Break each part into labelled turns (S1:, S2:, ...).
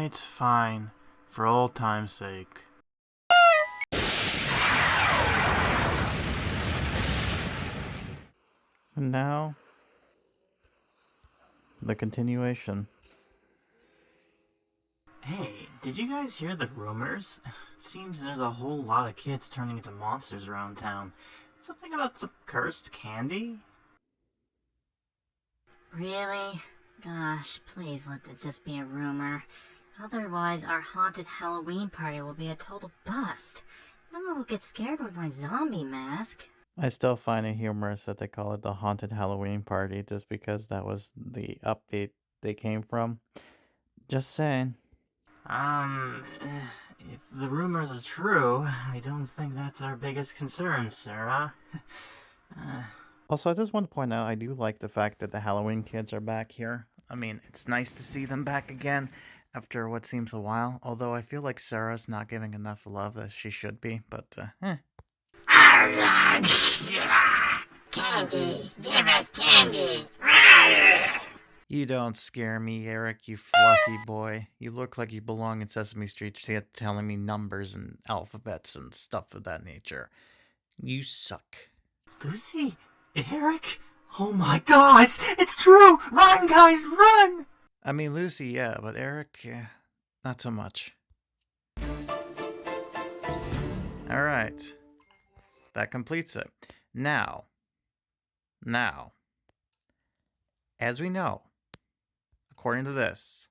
S1: Alright, fine. For old time's sake.
S2: And now, the continuation.
S1: Hey, did you guys hear the rumors? It seems there's a whole lot of kids turning into monsters around town. Something about some cursed candy?
S3: Really? Gosh, please let it just be a rumor. Otherwise, our haunted Halloween party will be a total bust. No one will get scared with my zombie mask.
S2: I still find it humorous that they call it the Haunted Halloween Party just because that was the update they came from. Just saying.
S1: If the rumors are true, I don't think that's our biggest concern, Sarah.
S2: Also, I just want to point out I do like the fact that the Halloween kids are back here. I mean, it's nice to see them back again after what seems a while. Although I feel like Sarah's not giving enough love as she should be, but
S3: Candy! Give us candy!
S2: You don't scare me, Eric, you fluffy boy. You look like you belong in Sesame Street telling me numbers and alphabets and stuff of that nature. You suck.
S1: Lucy? Eric? Oh my gosh! It's true! Run, guys, run!
S2: I mean, Lucy, yeah, but Eric, not so much. Alright. That completes it. Now, as we know, according to this,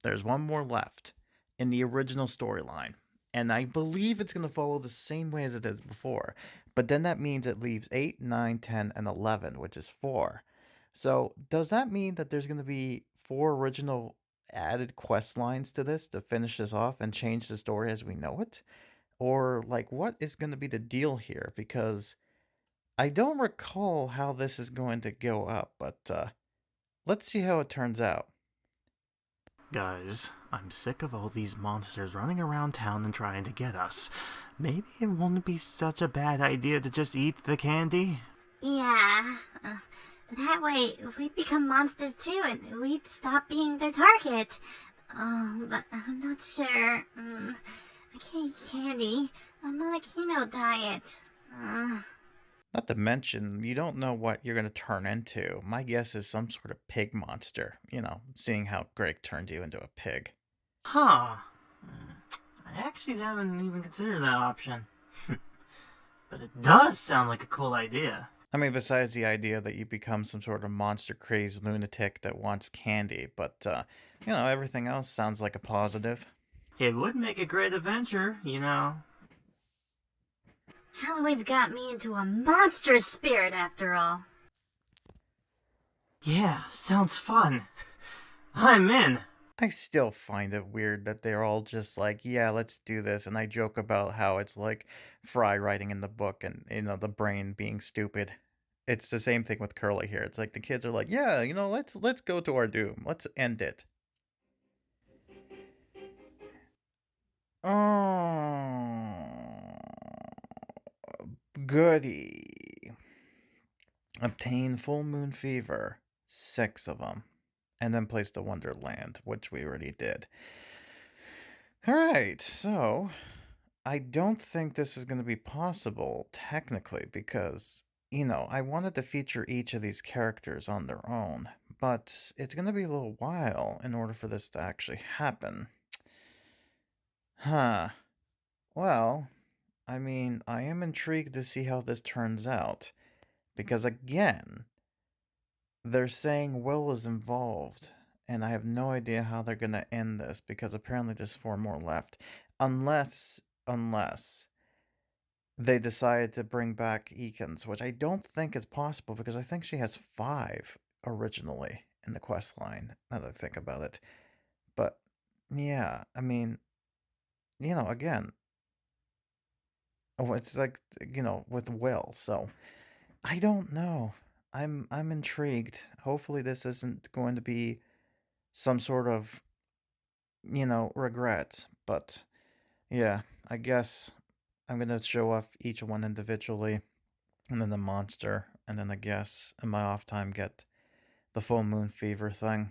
S2: there's one more left in the original storyline. And I believe it's going to follow the same way as it is before. But then that means it leaves 8, 9, 10, and 11, which is 4. So does that mean that there's going to be 4 original added quest lines to this to finish this off and change the story as we know it? Or, like, what is going to be the deal here? Because I don't recall how this is going to go up, but let's see how it turns out.
S1: Guys, I'm sick of all these monsters running around town and trying to get us. Maybe it won't be such a bad idea to just eat the candy?
S3: Yeah. That way, we'd become monsters too, and we'd stop being their target. But I'm not sure. I can't eat candy. I'm on a keto diet.
S2: Not to mention, you don't know what you're going to turn into. My guess is some sort of pig monster. You know, seeing how Greg turned you into a pig.
S1: Huh. I actually haven't even considered that option. But it does sound like a cool idea.
S2: I mean, besides the idea that you become some sort of monster-crazed lunatic that wants candy, but, you know, everything else sounds like a positive.
S1: It would make a great adventure, you know.
S3: Halloween's got me into a monstrous spirit after all.
S1: Yeah, sounds fun. I'm in.
S2: I still find it weird that they're all just like, yeah, let's do this. And I joke about how it's like Fry writing in the book and, you know, the brain being stupid. It's the same thing with Curly here. It's like the kids are like, yeah, you know, let's go to our doom. Let's end it. Oh, goody. Obtain full moon fever. 6 of them. And then place to Wonderland, which we already did. Alright, so I don't think this is going to be possible, technically, because, you know, I wanted to feature each of these characters on their own, but it's going to be a little while in order for this to actually happen. Huh. Well, I mean, I am intrigued to see how this turns out, because again, they're saying Will is involved, and I have no idea how they're going to end this, because apparently there's 4 more left. Unless they decided to bring back Eakins, which I don't think is possible, because I think she has 5 originally in the quest line, now that I think about it. But, yeah, I mean, you know, again, it's like, you know, with Will, so I don't know. I'm intrigued. Hopefully this isn't going to be some sort of, you know, regret. But yeah, I guess I'm gonna show off each one individually, and then the monster, and then I guess in my off time get the full moon fever thing.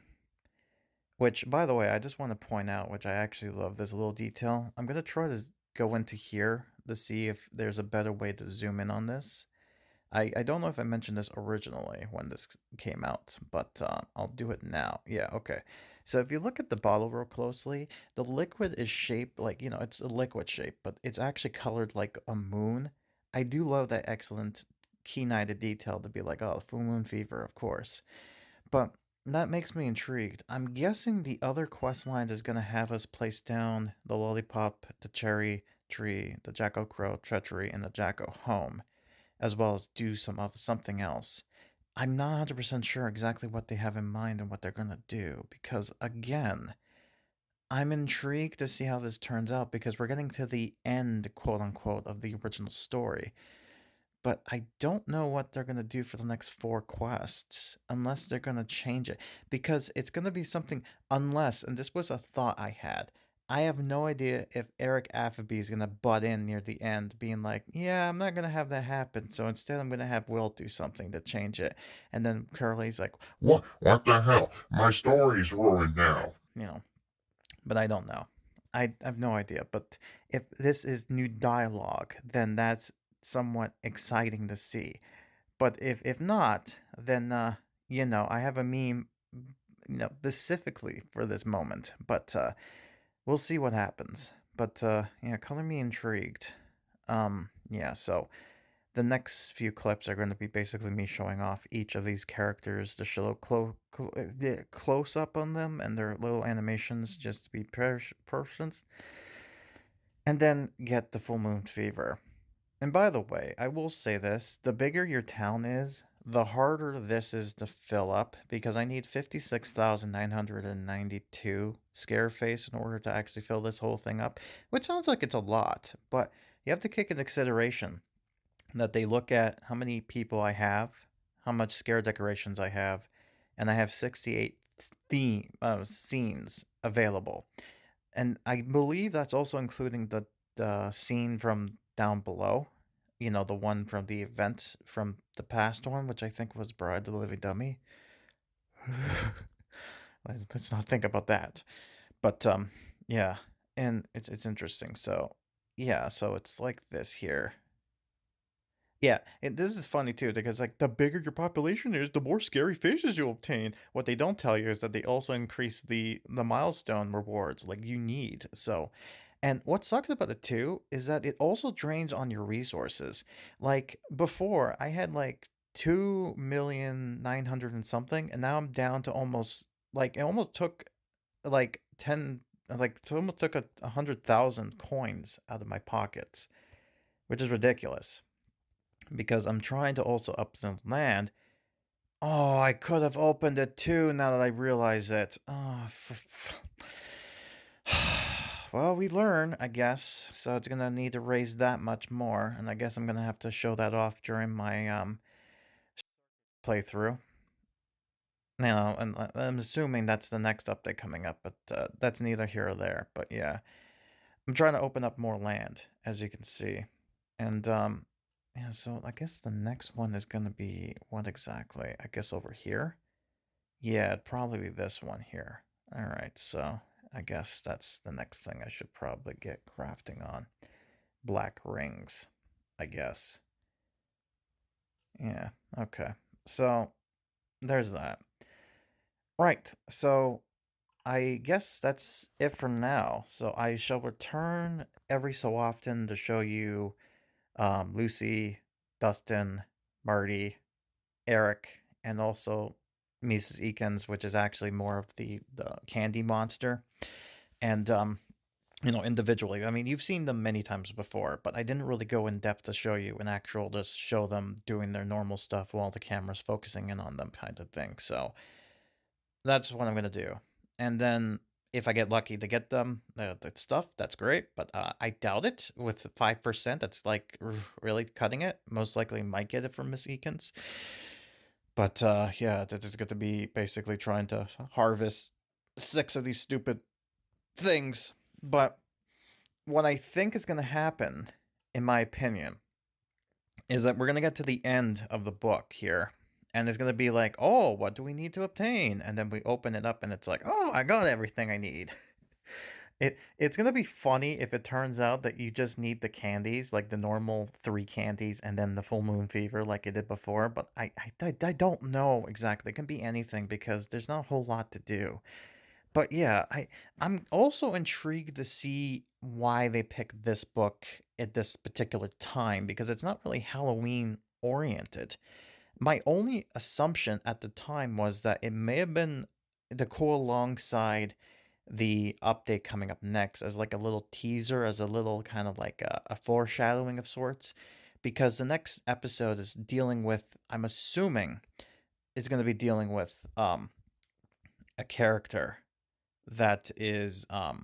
S2: Which, by the way, I just want to point out, which I actually love this little detail. I'm going to try to go into here to see if there's a better way to zoom in on this. I don't know if I mentioned this originally when this came out, but I'll do it now. Yeah, okay. So if you look at the bottle real closely, the liquid is shaped like, it's a liquid shape, but it's actually colored like a moon. I do love that excellent keen-eyed detail to be like, oh, full moon fever, of course. But that makes me intrigued. I'm guessing the other quest lines is going to have us place down the lollipop, the cherry tree, the Jacko Crow treachery, and the Jacko home, as well as do something else. I'm not 100% sure exactly what they have in mind and what they're going to do because, again, I'm intrigued to see how this turns out because we're getting to the end, quote unquote, of the original story. But I don't know what they're going to do for the next 4 quests unless they're going to change it because it's going to be something, unless, and this was a thought I had, I have no idea if Eric Appleby is going to butt in near the end, being like, yeah, I'm not going to have that happen. So instead, I'm going to have Will do something to change it. And then Curly's like,
S4: What the hell? My story's ruined now.
S2: But I don't know. I have no idea. But if this is new dialogue, then that's somewhat exciting to see. But if not, then I have a meme, specifically for this moment. But we'll see what happens. But yeah, color me intrigued. Yeah. So the next few clips are going to be basically me showing off each of these characters, to show close up on them and their little animations, just to be persons, and then get the full moon fever. And by the way, I will say this, the bigger your town is, the harder this is to fill up, because I need 56,992 scare face in order to actually fill this whole thing up, which sounds like it's a lot, but you have to take into consideration that they look at how many people I have, how much scare decorations I have, and I have 68 scenes available. And I believe that's also including the scene from down below, the one from the events from the past one, which I think was Bride of the Living Dummy. Let's not think about that. But yeah, and it's interesting. So yeah, so it's like this here. Yeah, and this is funny too, because like the bigger your population is, the more scary faces you obtain. What they don't tell you is that they also increase the milestone rewards like you need. So, and what sucks about it too is that it also drains on your resources. Like before, I had like 2,900,000 and something, and now I'm down to almost like it almost took like 10, like it almost took 100,000 coins out of my pockets, which is ridiculous because I'm trying to also up the land. Oh, I could have opened it too now that I realize it. Oh, well, we learn, I guess. So it's gonna need to raise that much more, and I guess I'm gonna have to show that off during my playthrough. And I'm assuming that's the next update coming up, but that's neither here or there. But yeah, I'm trying to open up more land, as you can see, and yeah, so I guess the next one is going to be what exactly? I guess over here? Yeah, it'd probably be this one here. All right, so I guess that's the next thing I should probably get crafting on. Black rings, I guess. Yeah, okay. So there's that. Right, so I guess that's it for now. So I shall return every so often to show you Lucy, Dustin, Marty, Eric, and also Mrs.Eakins, which is actually more of the candy monster. And, individually. I mean, you've seen them many times before, but I didn't really go in depth to show you an actual, just show them doing their normal stuff while the camera's focusing in on them kind of thing. So that's what I'm going to do. And then if I get lucky to get them, the stuff, that's great. But I doubt it with 5%. That's like really cutting it. Most likely might get it from Miss Eakins. But yeah, that is going to be basically trying to harvest 6 of these stupid things. But what I think is going to happen, in my opinion, is that we're going to get to the end of the book here. And it's going to be like, oh, what do we need to obtain? And then we open it up and it's like, oh, I got everything I need. It's going to be funny if it turns out that you just need the candies, like the normal 3 candies and then the full moon fever like it did before. But I don't know exactly. It can be anything because there's not a whole lot to do. But yeah, I'm also intrigued to see why they picked this book at this particular time because it's not really Halloween oriented. My only assumption at the time was that it may have been to go alongside the update coming up next as like a little teaser, as a little kind of like a foreshadowing of sorts, because the next episode is dealing with, I'm assuming, is going to be dealing with a character that is what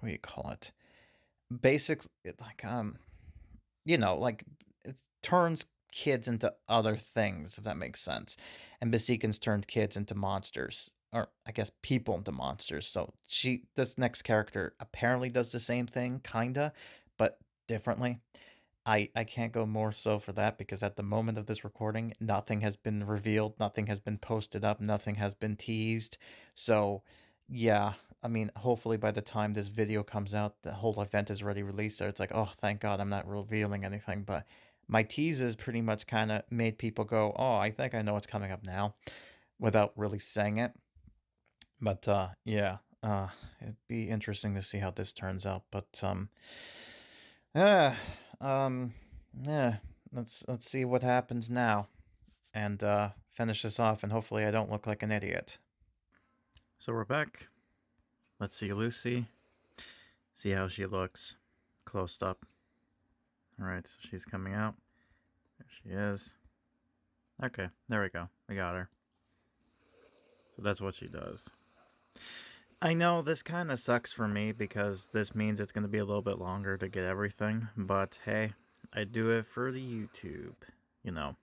S2: do you call it? Basically, like like it turns kids into other things, if that makes sense. And Mrs.Eakins turned kids into monsters, or I guess people into monsters. So this next character apparently does the same thing, kinda, but differently. I can't go more so for that because at the moment of this recording, nothing has been revealed, nothing has been posted up, nothing has been teased. So, yeah, I mean, hopefully by the time this video comes out, the whole event is already released. So it's like, oh, thank God I'm not revealing anything. But my teases pretty much kind of made people go, oh, I think I know what's coming up now, without really saying it. But yeah, it'd be interesting to see how this turns out. But yeah, yeah. Let's see what happens now, and finish this off. And hopefully, I don't look like an idiot. So we're back. Let's see Lucy. See how she looks, close up. All right, so she's coming out. There she is. Okay, there we go. We got her. So that's what she does. I know this kind of sucks for me because this means it's going to be a little bit longer to get everything, but hey, I do it for the YouTube, you know.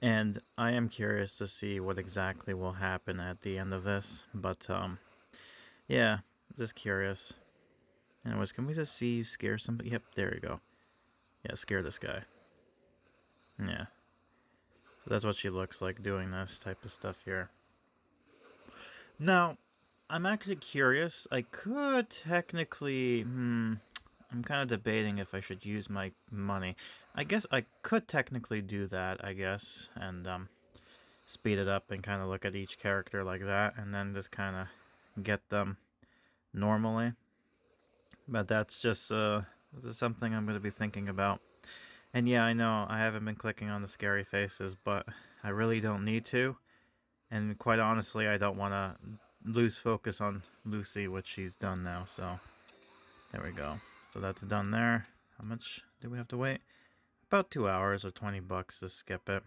S2: And I am curious to see what exactly will happen at the end of this, but yeah, just curious. Anyways, can we just see you scare somebody? Yep, there you go. Yeah, scare this guy. Yeah. So that's what she looks like doing this type of stuff here. Now, I'm actually curious. I could technically... I'm kind of debating if I should use my money. I guess I could technically do that, I guess. And speed it up and kind of look at each character like that. And then just kind of get them normally. But that's just this is something I'm going to be thinking about. And yeah, I know I haven't been clicking on the scary faces, but I really don't need to. And quite honestly, I don't want to lose focus on Lucy, which she's done now. So there we go. So that's done there. How much do we have to wait? About 2 hours or $20 to skip it.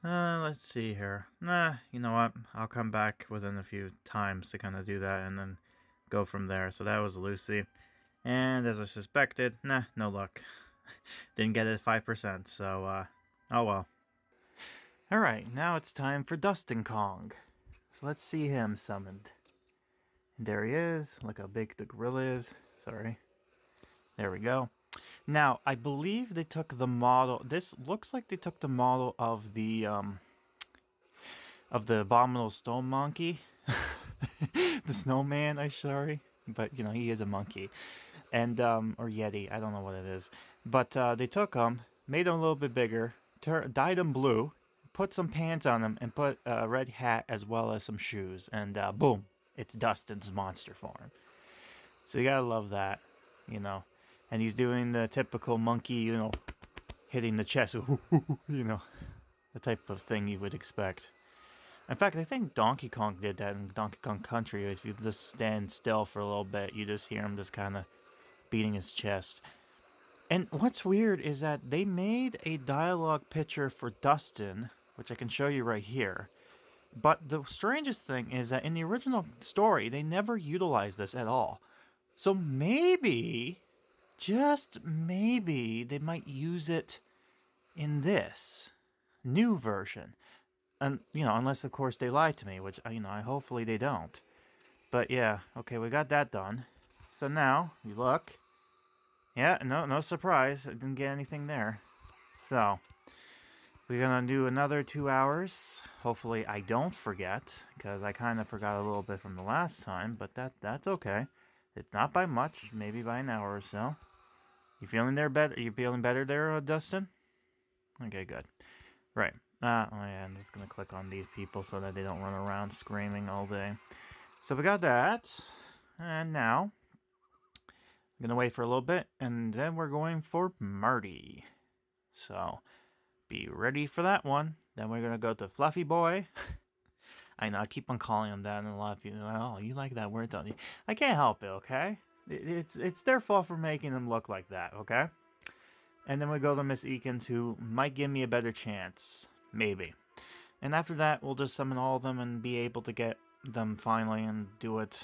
S2: Let's see here. Nah, you know what? I'll come back within a few times to kind of do that and then go from there. So that was Lucy. And as I suspected, nah, no luck. Didn't get it 5%, so, oh well. Alright, now it's time for Dustin Kong. So let's see him summoned. And there he is. Look how big the gorilla is. Sorry. There we go. Now, I believe they took the model... This looks like they took the model of the abominable stone monkey. The snowman, I'm sorry. But, you know, he is a monkey. And, or yeti, I don't know what it is. But they took him, made him a little bit bigger, dyed him blue, put some pants on him, and put a red hat as well as some shoes. And boom, it's Dustin's monster form. So you gotta love that, you know. And he's doing the typical monkey, you know, hitting the chest, you know, the type of thing you would expect. In fact, I think Donkey Kong did that in Donkey Kong Country. If you just stand still for a little bit, you just hear him just kind of beating his chest. And what's weird is that they made a dialogue picture for Dustin, which I can show you right here. But the strangest thing is that in the original story, they never utilized this at all. So maybe, just maybe, they might use it in this new version. And, you know, unless, of course, they lie to me, which, you know, hopefully they don't. But, yeah, okay, we got that done. So now, you look. Yeah, no surprise. I didn't get anything there. So, we're gonna do another 2 hours. Hopefully I don't forget, because I kind of forgot a little bit from the last time, but that's okay. It's not by much, maybe by an hour or so. You feeling there better? You feeling better there, Dustin? Okay, good. Right. Oh yeah, I'm just gonna click on these people so that they don't run around screaming all day. So we got that, and now I'm gonna wait for a little bit, and then we're going for Marty. So be ready for that one. Then we're gonna go to Fluffy Boy. I know I keep on calling him that, and a lot of people are like, "Oh, you like that word, don't you?" I can't help it. Okay, it's their fault for making him look like that. Okay. And then we go to Mrs.Eakins, who might give me a better chance. Maybe. And after that, we'll just summon all of them and be able to get them finally and do it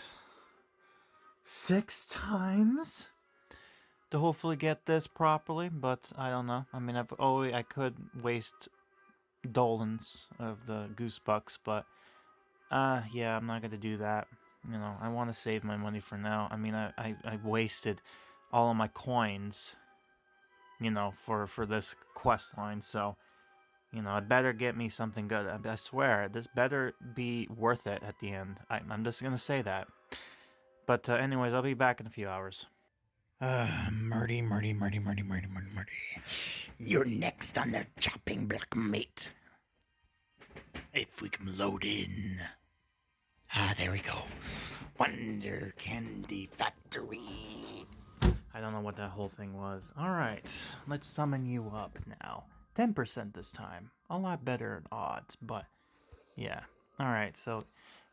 S2: 6 times to hopefully get this properly, but I don't know. I mean, I could waste Dolans of the Goosebucks, but yeah, I'm not gonna do that. You know, I want to save my money for now. I mean, I wasted all of my coins, you know, for this quest line, so you know, it better get me something good. I swear, this better be worth it at the end. I'm just gonna say that. But anyways, I'll be back in a few hours.
S5: Marty. You're next on their chopping block, mate. If we can load in. There we go. Wonder Candy Factory.
S2: I don't know what that whole thing was. Alright, let's summon you up now. 10% this time. A lot better odds, but yeah. Alright, so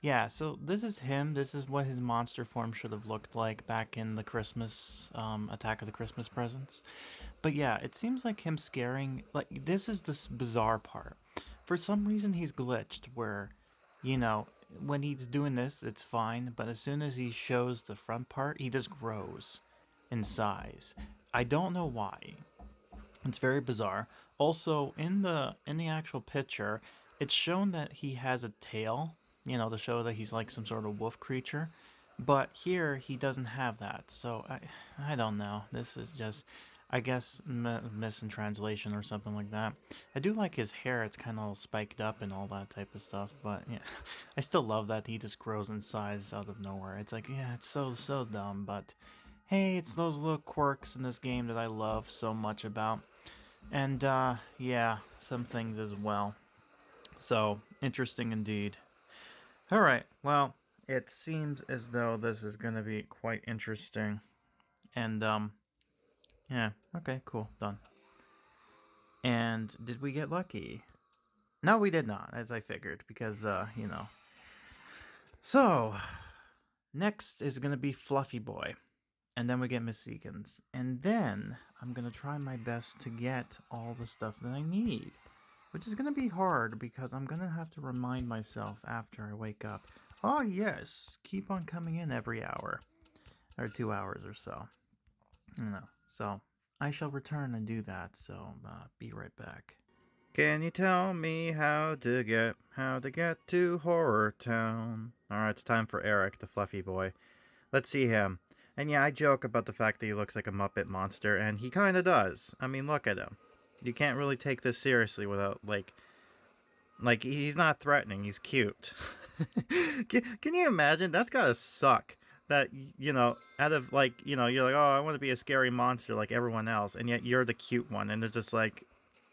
S2: yeah, so this is him. This is what his monster form should have looked like back in the Christmas, Attack of the Christmas Presents. But yeah, it seems like him scaring, like, this is this bizarre part. For some reason he's glitched where, you know, when he's doing this, it's fine, but as soon as he shows the front part, he just grows in size. I don't know why. It's very bizarre. Also, in the actual picture, it's shown that he has a tail, you know, to show that he's like some sort of wolf creature. But here, he doesn't have that. So, I don't know. This is just, I guess, miss in translation or something like that. I do like his hair. It's kind of spiked up and all that type of stuff. But, yeah, I still love that he just grows in size out of nowhere. It's like, yeah, it's so dumb. But, hey, it's those little quirks in this game that I love so much about. And, yeah, some things as well. So, interesting indeed. Alright, well, it seems as though this is going to be quite interesting. And, yeah, okay, cool, done. And did we get lucky? No, we did not, as I figured, because, you know. So, next is going to be Fluffy Boy. And then we get Mrs.Eakins. And then I'm going to try my best to get all the stuff that I need. Which is going to be hard because I'm going to have to remind myself after I wake up. Oh yes, keep on coming in every hour. Or 2 hours or so. You know, so I shall return and do that. So be right back. Can you tell me how to get to HorrorTown? Alright, it's time for Eric, the Fluffy Boy. Let's see him. And yeah, I joke about the fact that he looks like a Muppet monster, and he kind of does. I mean, look at him. You can't really take this seriously without, like he's not threatening, he's cute. Can you imagine? That's gotta suck. That, you know, out of, like, you know, you're like, oh, I want to be a scary monster like everyone else, and yet you're the cute one, and it's just like,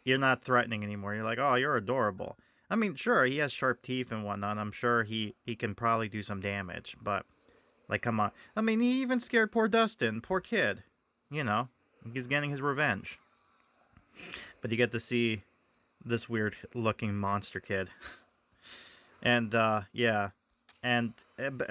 S2: you're not threatening anymore. You're like, oh, you're adorable. I mean, sure, he has sharp teeth and whatnot. I'm sure he can probably do some damage, but... like, come on. I mean, he even scared poor Dustin. Poor kid. You know, he's getting his revenge. But you get to see this weird-looking monster kid. And, yeah. And,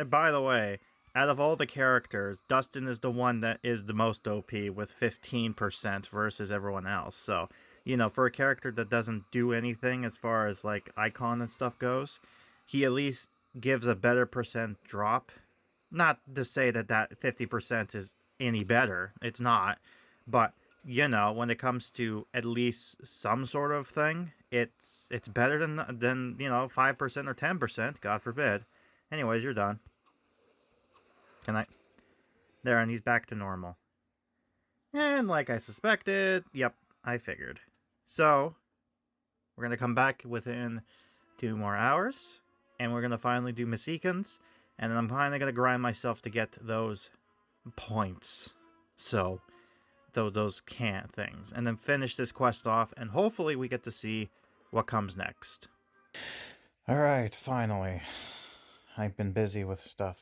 S2: by the way, out of all the characters, Dustin is the one that is the most OP with 15% versus everyone else. So, you know, for a character that doesn't do anything as far as, like, icon and stuff goes, he at least gives a better percent drop. Not to say that 50% is any better. It's not. But, you know, when it comes to at least some sort of thing, it's better than you know, 5% or 10%, God forbid. Anyways, you're done. Can I... there, and he's back to normal. And like I suspected, yep, I figured. So, We're going to come back within 2 more hours, and we're going to finally do Mrs.Eakins, and then I'm finally going to grind myself to get those points. So, those can't things. And then finish this quest off, and hopefully we get to see what comes next. Alright, finally. I've been busy with stuff,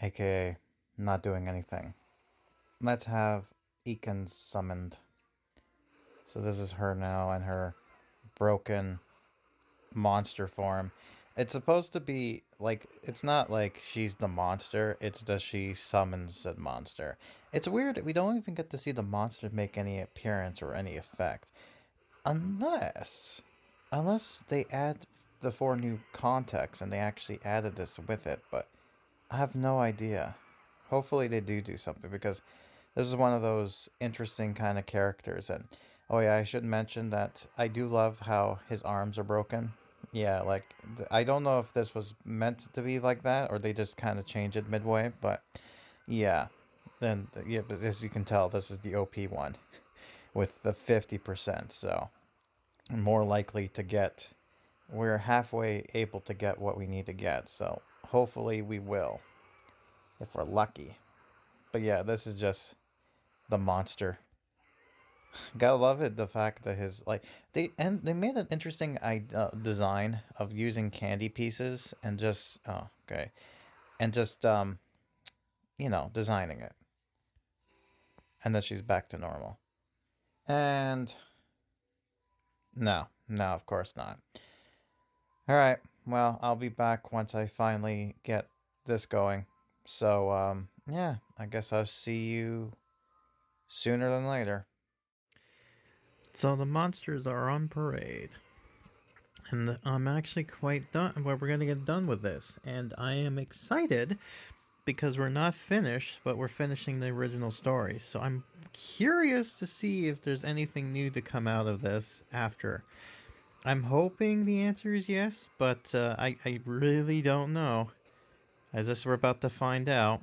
S2: aka not doing anything. Let's have Eakins summoned. So this is her now in her broken monster form. It's supposed to be like, it's not like she's the monster, it's that she summons said monster. It's weird, we don't even get to see the monster make any appearance or any effect. Unless they add the 4 new contexts and they actually added this with it, but I have no idea. Hopefully they do something, because this is one of those interesting kind of characters. And oh yeah, I should mention that I do love how his arms are broken. Yeah, like, I don't know if this was meant to be like that, or they just kind of changed it midway, but yeah. Then, yeah, but as you can tell, this is the OP one with the 50%, so more likely to get, we're halfway able to get what we need to get, so hopefully we will, if we're lucky. But yeah, this is just the monster. Gotta love it, the fact that his, like, they made an interesting design of using candy pieces and just designing it, and then she's back to normal. And no, of course not. All right, well, I'll be back once I finally get this going. So yeah, I guess I'll see you sooner than later. So the monsters are on parade, and I'm actually quite done. Well, we're gonna get done with this, and I am excited because we're not finished, but we're finishing the original story. So I'm curious to see if there's anything new to come out of this after. I'm hoping the answer is yes, but I really don't know. As this we're about to find out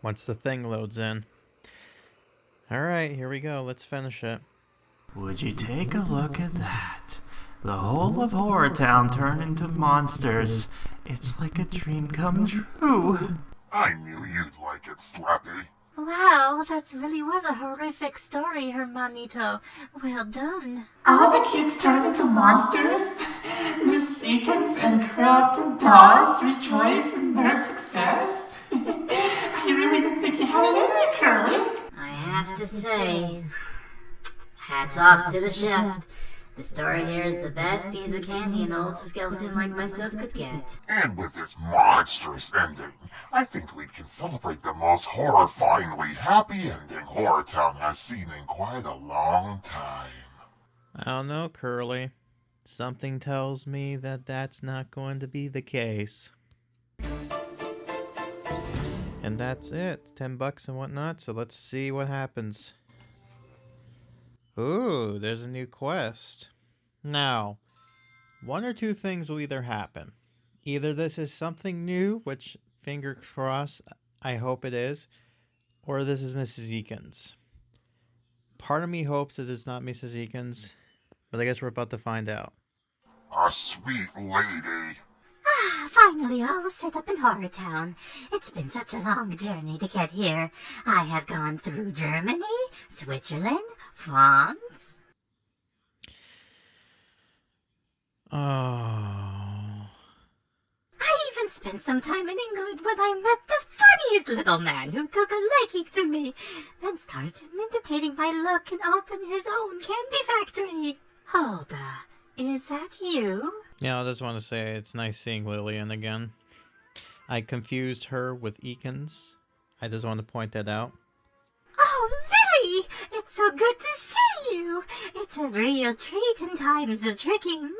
S2: once the thing loads in. Alright, here we go. Let's finish it.
S1: Would you take a look at that? The whole of HorrorTown turned into monsters. It's like a dream come true.
S4: I knew you'd like it, Slappy.
S3: Wow, that really was a horrific story, Hermanito. Well done.
S6: All the kids turned into monsters? Mrs.Eakins and corrupted dolls rejoice in their success? I really didn't think you had it in there, Curly.
S3: I have to say, hats off to the chef. The story here is the best piece of candy an old skeleton like myself could get.
S4: And with its monstrous ending, I think we can celebrate the most horrifyingly happy ending HorrorTown has seen in quite a long time.
S2: I don't know, Curly. Something tells me that that's not going to be the case. And that's it. $10 and whatnot, so let's see what happens. Ooh, there's a new quest. Now, one or two things will either happen. Either this is something new, which, finger crossed, I hope it is, or this is Mrs.Eakins. Part of me hopes that it's not Mrs.Eakins, but I guess we're about to find out.
S4: A sweet lady.
S3: Finally all set up in HorrorTown. It's been such a long journey to get here. I have gone through Germany, Switzerland, France.
S2: Oh.
S3: I even spent some time in England when I met the funniest little man who took a liking to me, then started imitating my look and opened his own candy factory. Holda, is that you?
S2: Yeah, I just want to say it's nice seeing Lillian again. I confused her with Eakins. I just want to point that out.
S3: Oh, Lily! It's so good to see you! It's a real treat in times of tricking.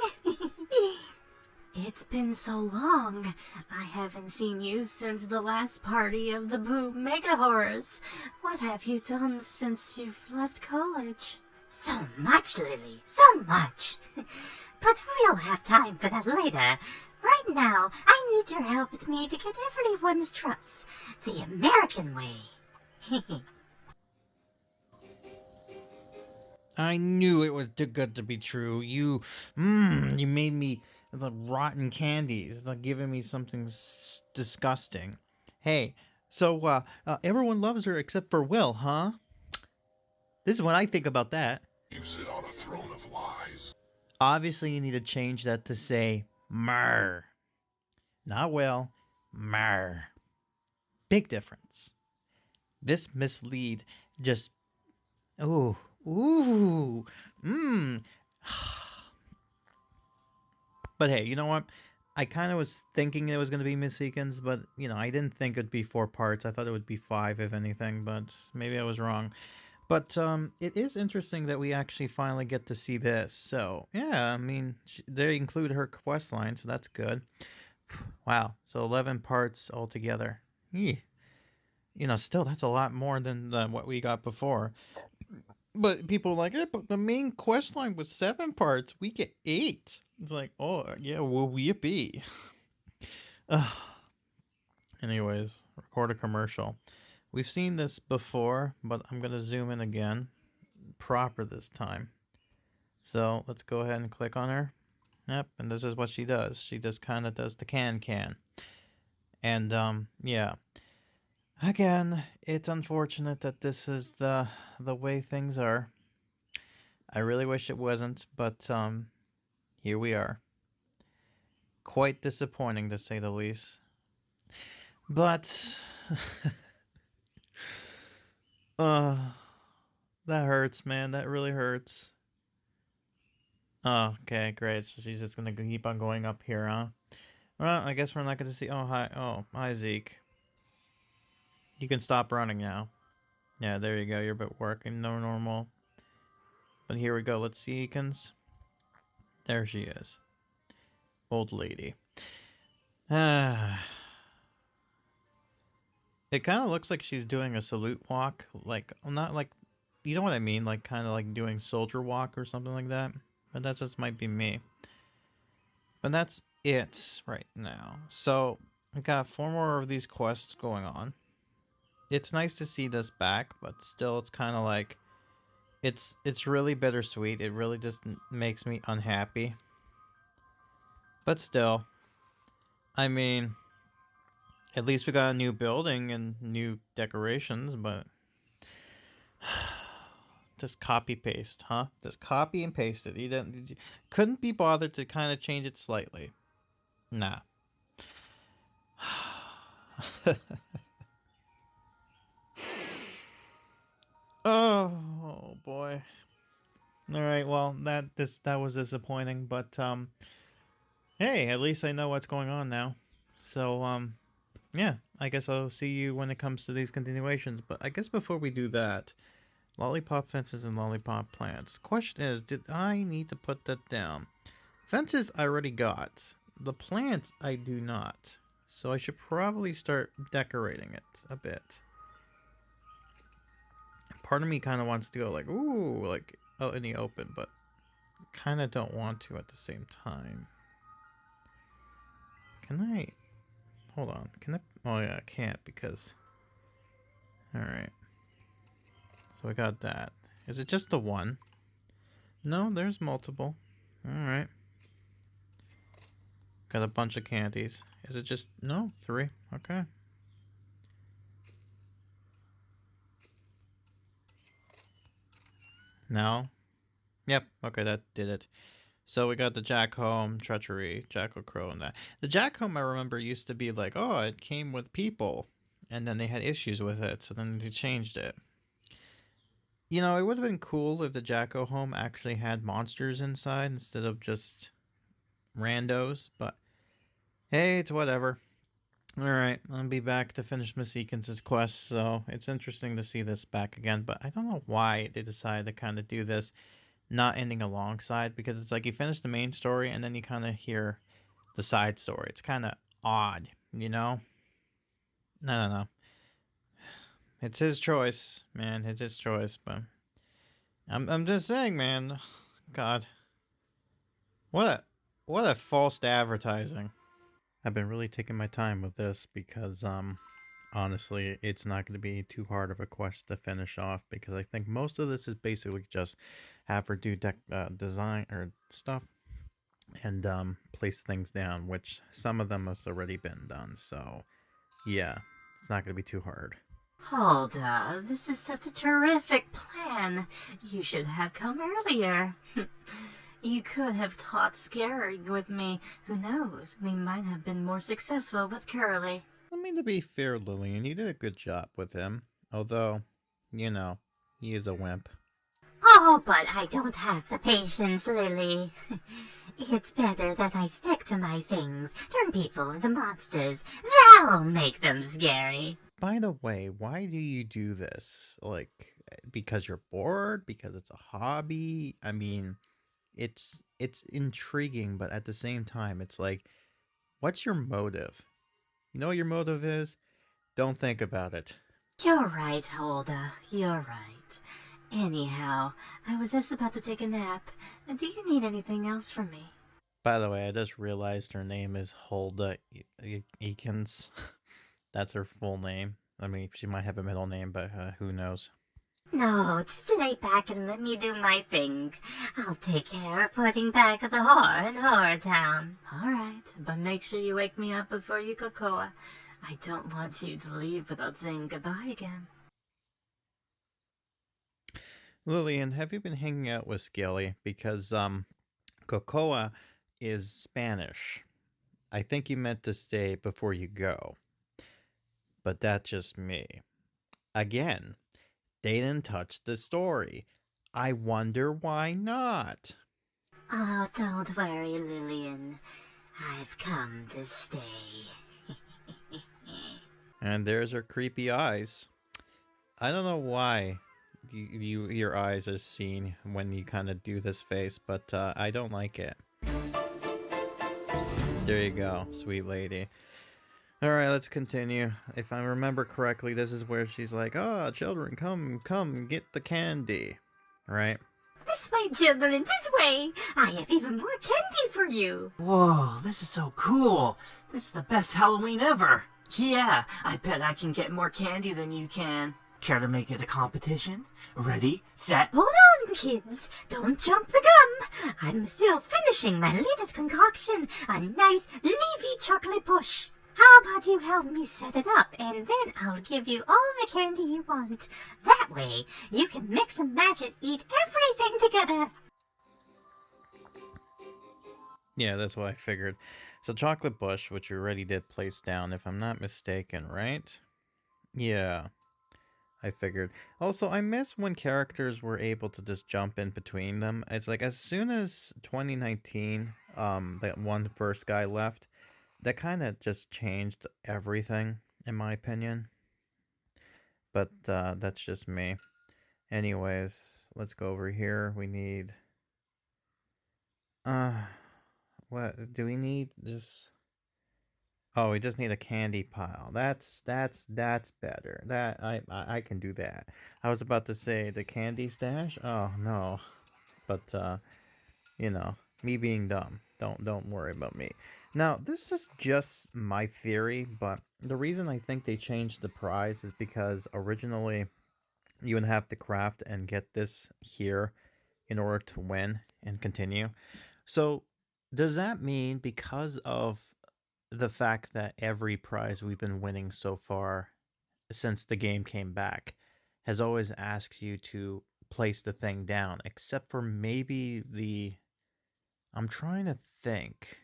S3: It's been so long. I haven't seen you since the last party of the Boo Mega Horrors. What have you done since you've left college? So much, Lily, so much. But we'll have time for that later. Right now, I need your help with me to get everyone's trust. The American way.
S2: I knew it was too good to be true. You made me the rotten candies, like giving me something disgusting. Hey, so everyone loves her except for Will, huh? This is what I think about that.
S4: You sit on a throne of lies.
S2: Obviously, you need to change that to say Mer. Not Will, Mer. Big difference. This mislead just. Ooh, mmm. But hey, you know what? I kind of was thinking it was going to be Mrs.Eakins, but, you know, I didn't think it would be 4 parts. I thought it would be 5, if anything, but maybe I was wrong. But it is interesting that we actually finally get to see this. So, yeah, I mean, they include her quest line, so that's good. Wow, so 11 parts altogether. You know, still, that's a lot more than what we got before. But people are like, but the main quest line was 7 parts. We get 8. It's like, oh, yeah, well, yippee. Anyways, record a commercial. We've seen this before, but I'm going to zoom in again. Proper this time. So let's go ahead and click on her. Yep, and this is what she does. She just kind of does the can. And, yeah. Again, it's unfortunate that this is the way things are. I really wish it wasn't, but here we are. Quite disappointing, to say the least. But that hurts, man. That really hurts. Oh, okay, great. So she's just gonna keep on going up here, huh? Well, I guess we're not gonna see. Oh, hi. Oh, hi, Zeke. You can stop running now. Yeah, there you go. You're a bit working. No normal. But here we go. Let's see, Eakins. There she is. Old lady. It kind of looks like she's doing a salute walk. Like, not like, you know what I mean? Like, kind of like doing soldier walk or something like that. But that just might be me. But that's it right now. So, I got 4 more of these quests going on. It's nice to see this back, but still it's kind of like, it's really bittersweet. It really just makes me unhappy. But still, I mean, at least we got a new building and new decorations, but just copy paste, huh? Just copy and paste it. You couldn't be bothered to kind of change it slightly. Nah. Oh boy. All right, well, that was disappointing, but hey, at least I know what's going on now. So yeah, I guess I'll see you when it comes to these continuations, but I guess before we do that, lollipop fences and lollipop plants. Question is, did I need to put that down? Fences I already got. The plants I do not. So I should probably start decorating it a bit. Part of me kind of wants to go like, ooh, like out in the open, but kind of don't want to at the same time. Can I? Hold on. Can I? Oh yeah, I can't because. Alright. So I got that. Is it just the one? No, there's multiple. Alright. Got a bunch of candies. Is it just... No, 3. Okay. No? Yep. Okay, that did it. So we got the Jack Home, Treachery, Jackal Crow, and that. The Jack Home, I remember, used to be like, oh, it came with people. And then they had issues with it, so then they changed it. You know, it would have been cool if the Jacko home actually had monsters inside instead of just randos, but hey, it's whatever. Alright, I'll be back to finish Mrs.Eakins' quest, so it's interesting to see this back again, but I don't know why they decided to kind of do this, not ending alongside, because it's like you finish the main story and then you kind of hear the side story. It's kind of odd, you know? No. It's his choice, man. It's his choice, but I'm just saying, man. God, what a false advertising. I've been really taking my time with this because Honestly, it's not going to be too hard of a quest to finish off because I think most of this is basically just have her do design or stuff and place things down, which some of them has already been done. So, yeah, it's not going to be too hard.
S7: Holda, this is such a terrific plan. You should have come earlier. You could have taught scaring with me. Who knows? We might have been more successful with Curly.
S2: I mean, to be fair, Lillian, you did a good job with him. Although, you know, he is a wimp.
S3: Oh, but I don't have the patience, Lily. It's better that I stick to my things, turn people into monsters. That'll make them scary.
S2: By the way, why do you do this? Like, because you're bored? Because it's a hobby? I mean, it's intriguing, but at the same time, it's like, what's your motive? You know what your motive is? Don't think about it.
S7: You're right, Holda. You're right. Anyhow, I was just about to take a nap. Do you need anything else from me?
S2: By the way, I just realized her name is Holda Eakins. That's her full name. I mean, she might have a middle name, but who knows?
S3: No, just lay back and let me do my thing. I'll take care of putting back the horror in HorrorTown.
S7: All right, but make sure you wake me up before you cocoa. I don't want you to leave without saying goodbye again.
S2: Lillian, have you been hanging out with Skelly? Because, Cocoa is Spanish. I think you meant to stay before you go. But that's just me. Again, they didn't touch the story. I wonder why not.
S3: Oh, don't worry, Lillian. I've come to stay.
S2: And there's her creepy eyes. I don't know why your eyes are seen when you kind of do this face, but I don't like it. There you go, sweet lady. Alright, let's continue. If I remember correctly, this is where she's like, "Oh, children, come, get the candy." Right?
S3: This way, children, this way. I have even more candy for you.
S1: Whoa, this is so cool. This is the best Halloween ever. Yeah, I bet I can get more candy than you can. Care to make it a competition? Ready, set...
S3: Hold on, kids. Don't jump the gun. I'm still finishing my latest concoction, a nice leafy chocolate bush. How about you help me set it up, and then I'll give you all the candy you want. That way, you can mix and match and eat everything together.
S2: Yeah, that's what I figured. So chocolate bush, which you already did place down, if I'm not mistaken, right? Yeah, I figured. Also, I miss when characters were able to just jump in between them. It's like as soon as 2019, that one first guy left, that kind of just changed everything, in my opinion. But that's just me. Anyways, let's go over here. We need... what do we need? Just... Oh, we just need a candy pile. That's better. That I can do that. I was about to say the candy stash. Oh no. But you know, me being dumb. Don't worry about me. Now, this is just my theory, but the reason I think they changed the prize is because originally you would have to craft and get this here in order to win and continue. So, does that mean because of the fact that every prize we've been winning so far since the game came back has always asked you to place the thing down, except for maybe the... I'm trying to think.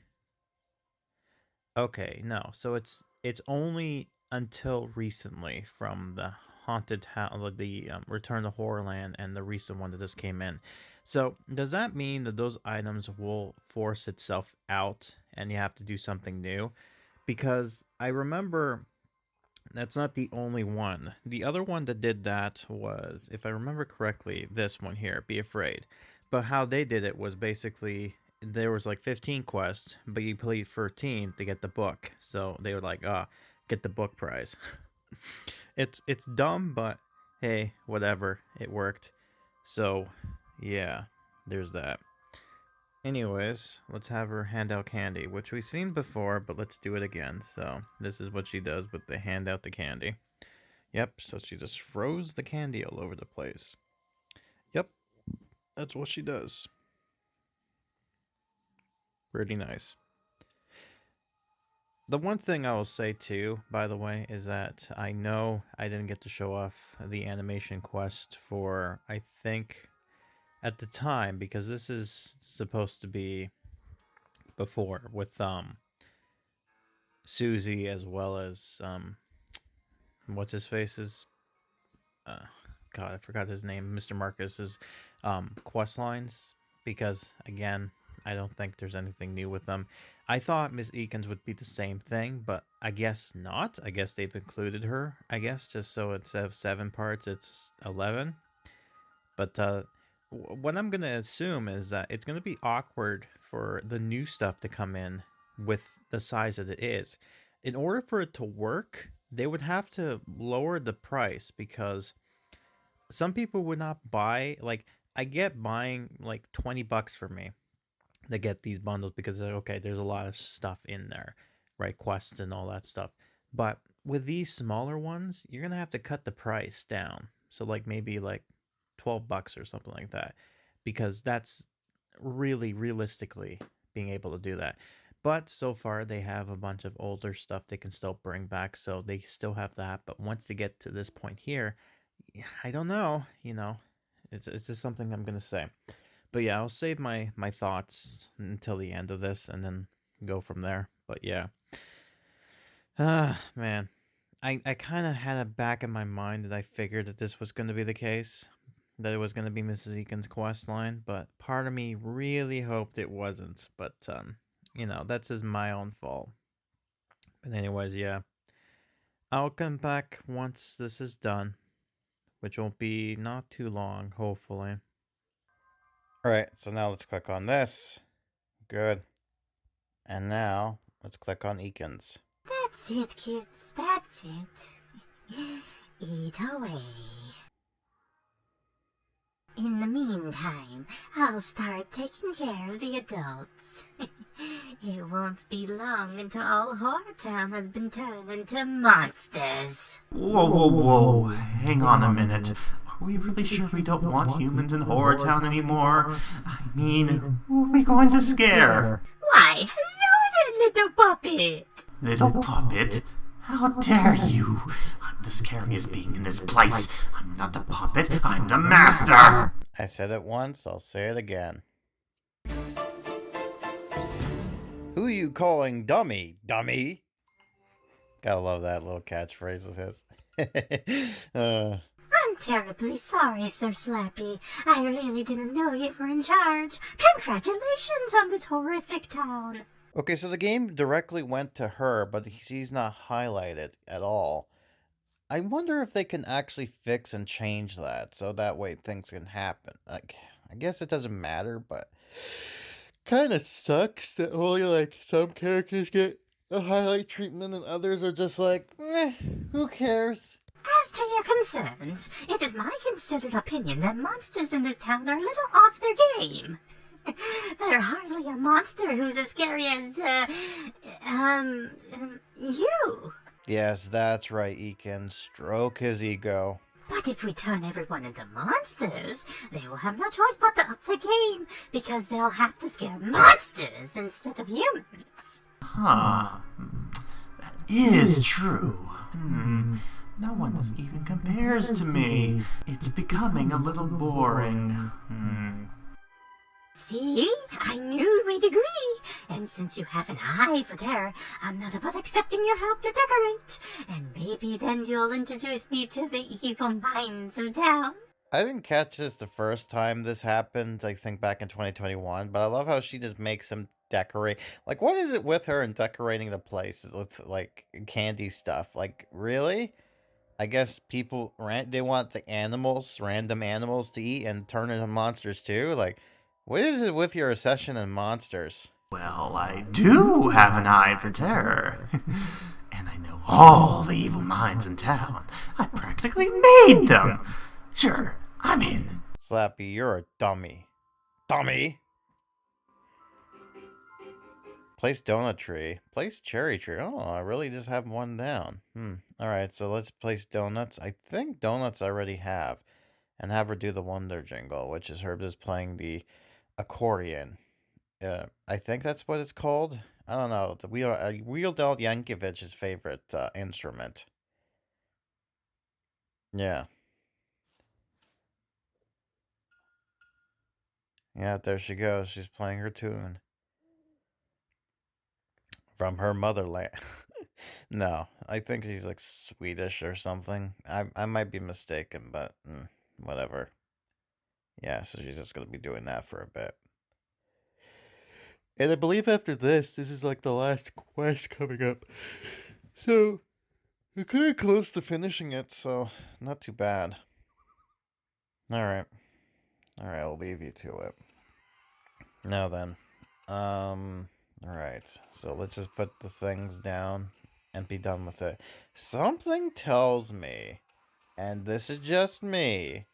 S2: Okay, no. So it's only until recently from the Haunted House, the Return to Horrorland, and the recent one that just came in. So does that mean that those items will force itself out and you have to do something new? Because I remember that's not the only one. The other one that did that was, if I remember correctly, this one here, Be Afraid. But how they did it was basically... there was like 15 quests, but you played 13 to get the book. So they were like, get the book prize. It's dumb, but hey, whatever. It worked. So, yeah, there's that. Anyways, let's have her hand out candy, which we've seen before, but let's do it again. So this is what she does with the hand out the candy. Yep, so she just throws the candy all over the place. Yep, that's what she does. Pretty nice. The one thing I will say too, by the way, is that I know I didn't get to show off the animation quest for, I think, at the time, because this is supposed to be before with Susie, as well as what's his face's God, I forgot his name, Mr. Marcus's quest lines, because again, I don't think there's anything new with them. I thought Mrs.Eakins would be the same thing, but I guess not. I guess they've included her, I guess, just so instead of 7 parts, it's 11. But what I'm going to assume is that it's going to be awkward for the new stuff to come in with the size that it is. In order for it to work, they would have to lower the price, because some people would not buy, like, I get buying like $20 for me to get these bundles, because okay, there's a lot of stuff in there, right? Quests and all that stuff. But with these smaller ones, you're gonna have to cut the price down. So like maybe like $12 or something like that, because that's really realistically being able to do that. But so far they have a bunch of older stuff they can still bring back, so they still have that. But once they get to this point here, I don't know, you know, it's just something I'm gonna say. But yeah, I'll save my thoughts until the end of this and then go from there. But yeah. Man. I kind of had it back in my mind that I figured that this was going to be the case. That it was going to be Mrs.Eakins' quest line. But part of me really hoped it wasn't. But, you know, that's just my own fault. But anyways, yeah. I'll come back once this is done. Which won't be not too long, hopefully. Alright, so now let's click on this. Good. And now, let's click on Eakins.
S3: That's it, kids. That's it. Eat away. In the meantime, I'll start taking care of the adults. It won't be long until all HorrorTown has been turned into monsters.
S8: Whoa, whoa, whoa. Hang on a minute. Are we really sure we don't want humans in HorrorTown anymore? I mean, who are we going to scare?
S3: Why, hello there, little puppet.
S8: Little puppet? How dare you? I'm the scariest being in this place. I'm not the puppet, I'm the master!
S2: I said it once, I'll say it again. Who you calling dummy, dummy? Gotta love that little catchphrase of his.
S3: I'm terribly sorry, Sir Slappy. I really didn't know you were in charge. Congratulations on this horrific town.
S2: Okay, so the game directly went to her, but she's not highlighted at all. I wonder if they can actually fix and change that, so that way things can happen. Like, I guess it doesn't matter, but kind of sucks that only like some characters get a highlight treatment and others are just like, who cares?
S3: As to your concerns, it is my considered opinion that monsters in this town are a little off their game. They're hardly a monster who's as scary as, you.
S2: Yes, that's right, Eakins. Stroke his ego.
S3: But if we turn everyone into monsters, they will have no choice but to up the game, because they'll have to scare monsters instead of humans.
S8: Huh. That is true. No one even compares to me. It's becoming a little boring.
S3: See? I knew we'd agree. And since you have an eye for terror, I'm not about accepting your help to decorate. And maybe then you'll introduce me to the evil minds of town.
S2: I didn't catch this the first time this happened, I think back in 2021, but I love how she just makes him decorate. Like, what is it with her and decorating the place with, like, candy stuff? Like, really? I guess people, they want the animals, random animals to eat and turn into monsters too? Like, what is it with your obsession in monsters?
S8: Well, I do have an eye for terror. And I know all the evil minds in town. I practically made them. Sure, I'm in.
S2: Slappy, you're a dummy. Dummy? Place donut tree. Place cherry tree. Oh, I really just have one down. Alright, so let's place donuts. I think donuts I already have. And have her do the wonder jingle, which is her just playing the accordion. I think that's what it's called. I don't know. The Weird Al Yankovic's favorite instrument. Yeah. Yeah, there she goes. She's playing her tune. From her motherland. No, I think she's like Swedish or something. I might be mistaken, but whatever. Yeah, so she's just going to be doing that for a bit. And I believe after this is like the last quest coming up. So, we're kind of close to finishing it, so not too bad. Alright. Alright, I'll leave you to it. Now then. Alright, so let's just put the things down and be done with it. Something tells me, and this is just me,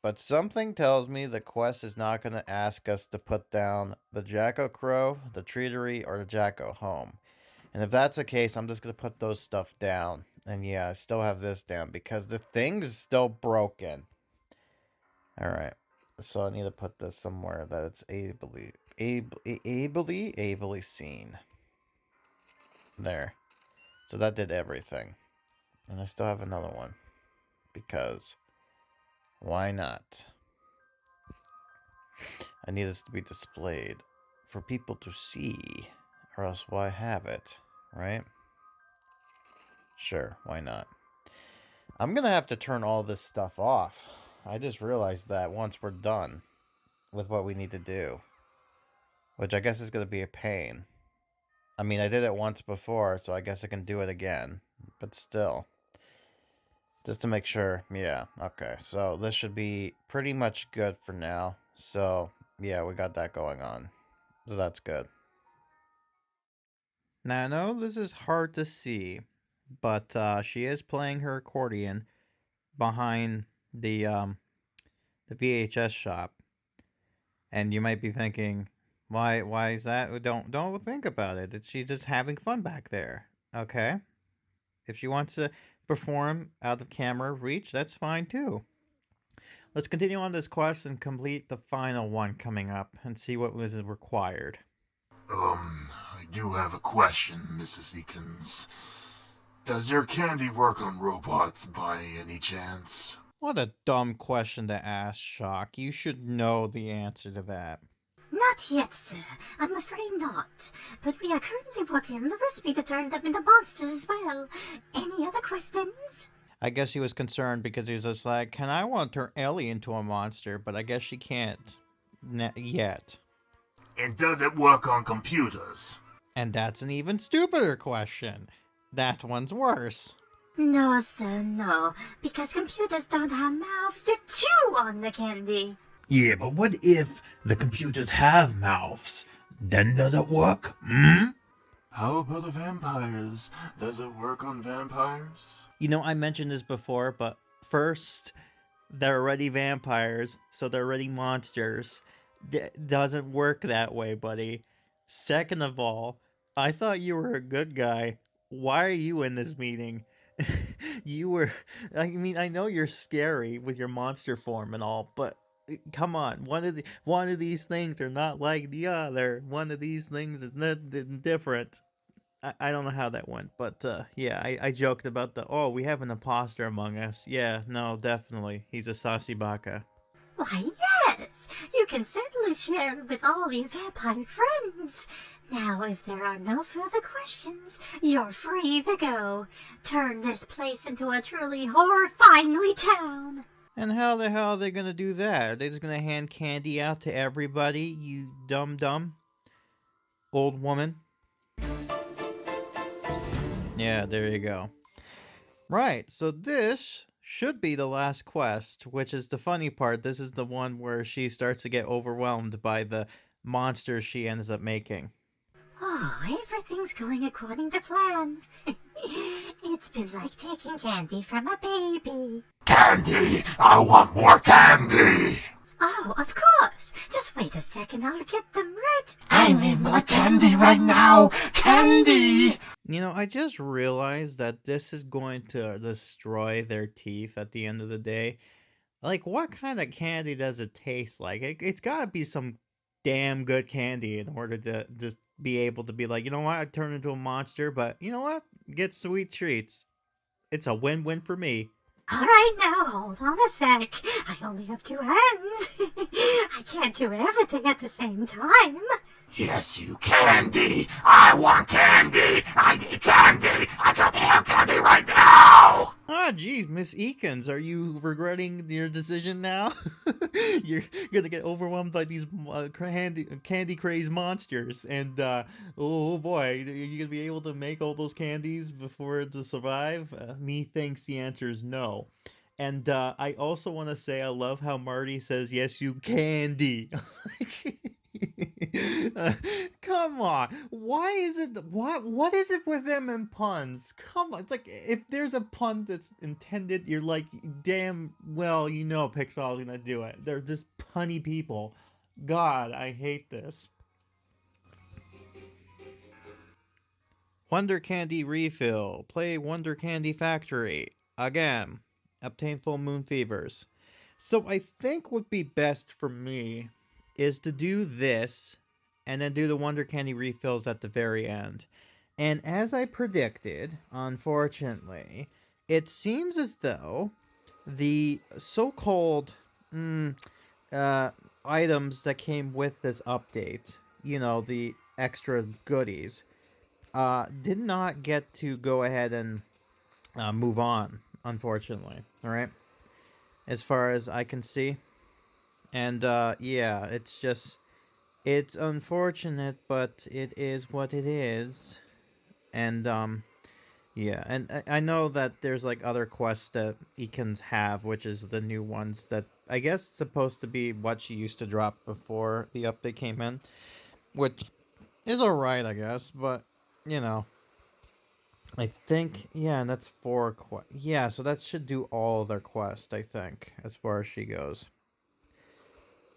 S2: but something tells me the quest is not going to ask us to put down the Jacko Crow, the Treatery, or the Jacko Home. And if that's the case, I'm just going to put those stuff down. And yeah, I still have this down because the thing's still broken. Alright, so I need to put this somewhere that it's ably seen. There. So that did everything. And I still have another one. Because why not? I need this to be displayed for people to see. Or else why have it? Right? Sure, why not? I'm gonna have to turn all this stuff off. I just realized that once we're done with what we need to do. Which I guess is gonna be a pain. I mean, I did it once before, so I guess I can do it again. But still. Just to make sure. Yeah, okay. So this should be pretty much good for now. So, yeah, we got that going on. So that's good. Now, I know this is hard to see, but she is playing her accordion behind the VHS shop. And you might be thinking, why is that? Don't think about it. She's just having fun back there. Okay? If she wants to perform out of camera reach, that's fine too. Let's continue on this quest and complete the final one coming up and see what was required.
S4: I do have a question, Mrs.Eakins. Does your candy work on robots by any chance?
S2: What a dumb question to ask, Shock. You should know the answer to that.
S3: Not yet, sir. I'm afraid not. But we are currently working on the recipe to turn them into monsters as well. Any other questions?
S2: I guess he was concerned because he was just like, can I want to turn Ellie into a monster? But I guess she can't yet.
S4: And does it work on computers?
S2: And that's an even stupider question. That one's worse.
S3: No, sir, no. Because computers don't have mouths to chew on the candy.
S5: Yeah, but what if the computers have mouths? Then does it work?
S4: How about the vampires? Does it work on vampires?
S2: You know, I mentioned this before, but first, they're already vampires, so they're already monsters. Doesn't work that way, buddy. Second of all, I thought you were a good guy. Why are you in this meeting? I mean, I know you're scary with your monster form and all, but come on, one of these things are not like the other. One of these things is different. I don't know how that went, but yeah, I joked about we have an imposter among us. Yeah, no, definitely. He's a saucy baka.
S3: Why, yes! You can certainly share it with all your vampire friends. Now, if there are no further questions, you're free to go. Turn this place into a truly horrifyingly town.
S2: And how the hell are they gonna do that? Are they just gonna hand candy out to everybody, you dumb old woman? Yeah, there you go. Right, so this should be the last quest, which is the funny part. This is the one where she starts to get overwhelmed by the monsters she ends up making.
S3: Oh, everything's going according to plan. It's been like taking candy from a baby.
S4: Candy! I want more candy!
S3: Oh, of course. Just wait Wait a second, I'll get them right.
S6: I need more candy right now! Candy!
S2: You know, I just realized that this is going to destroy their teeth at the end of the day. Like, what kind of candy does it taste like? It's gotta be some damn good candy in order to just be able to be like, you know what, I turned into a monster, but you know what? Get sweet treats. It's a win-win for me.
S3: All right, now, hold on a sec. I only have 2 hands. I can't do everything at the same time.
S6: Yes, you candy! I want candy! I need candy! I got to have candy right now!
S2: Ah, geez, Miss Eakins, are you regretting your decision now? You're gonna get overwhelmed by these candy crazed monsters, and oh boy, are you gonna be able to make all those candies before to survive? Me thinks the answer is no. And I also want to say I love how Marty says, "Yes, you candy." Come on, why is it what is it with them and puns? Come on, it's like if there's a pun that's intended, you're like, damn well, you know Pixow's gonna do it. They're just punny people. God, I hate this. Wonder Candy refill. Play Wonder Candy Factory again. Obtain full moon fevers. So I think would be best for me is to do this and then do the Wonder Candy refills at the very end. And as I predicted, unfortunately, it seems as though the so-called items that came with this update, you know, the extra goodies, did not get to go ahead and move on, unfortunately. All right, as far as I can see. And yeah, it's unfortunate, but it is what it is. And yeah, and I know that there's like other quests that Eakins have, which is the new ones that I guess supposed to be what she used to drop before the update came in, which is alright, I guess, but you know, I think, yeah, and that's 4 quests. Yeah, so that should do all their quests, I think, as far as she goes.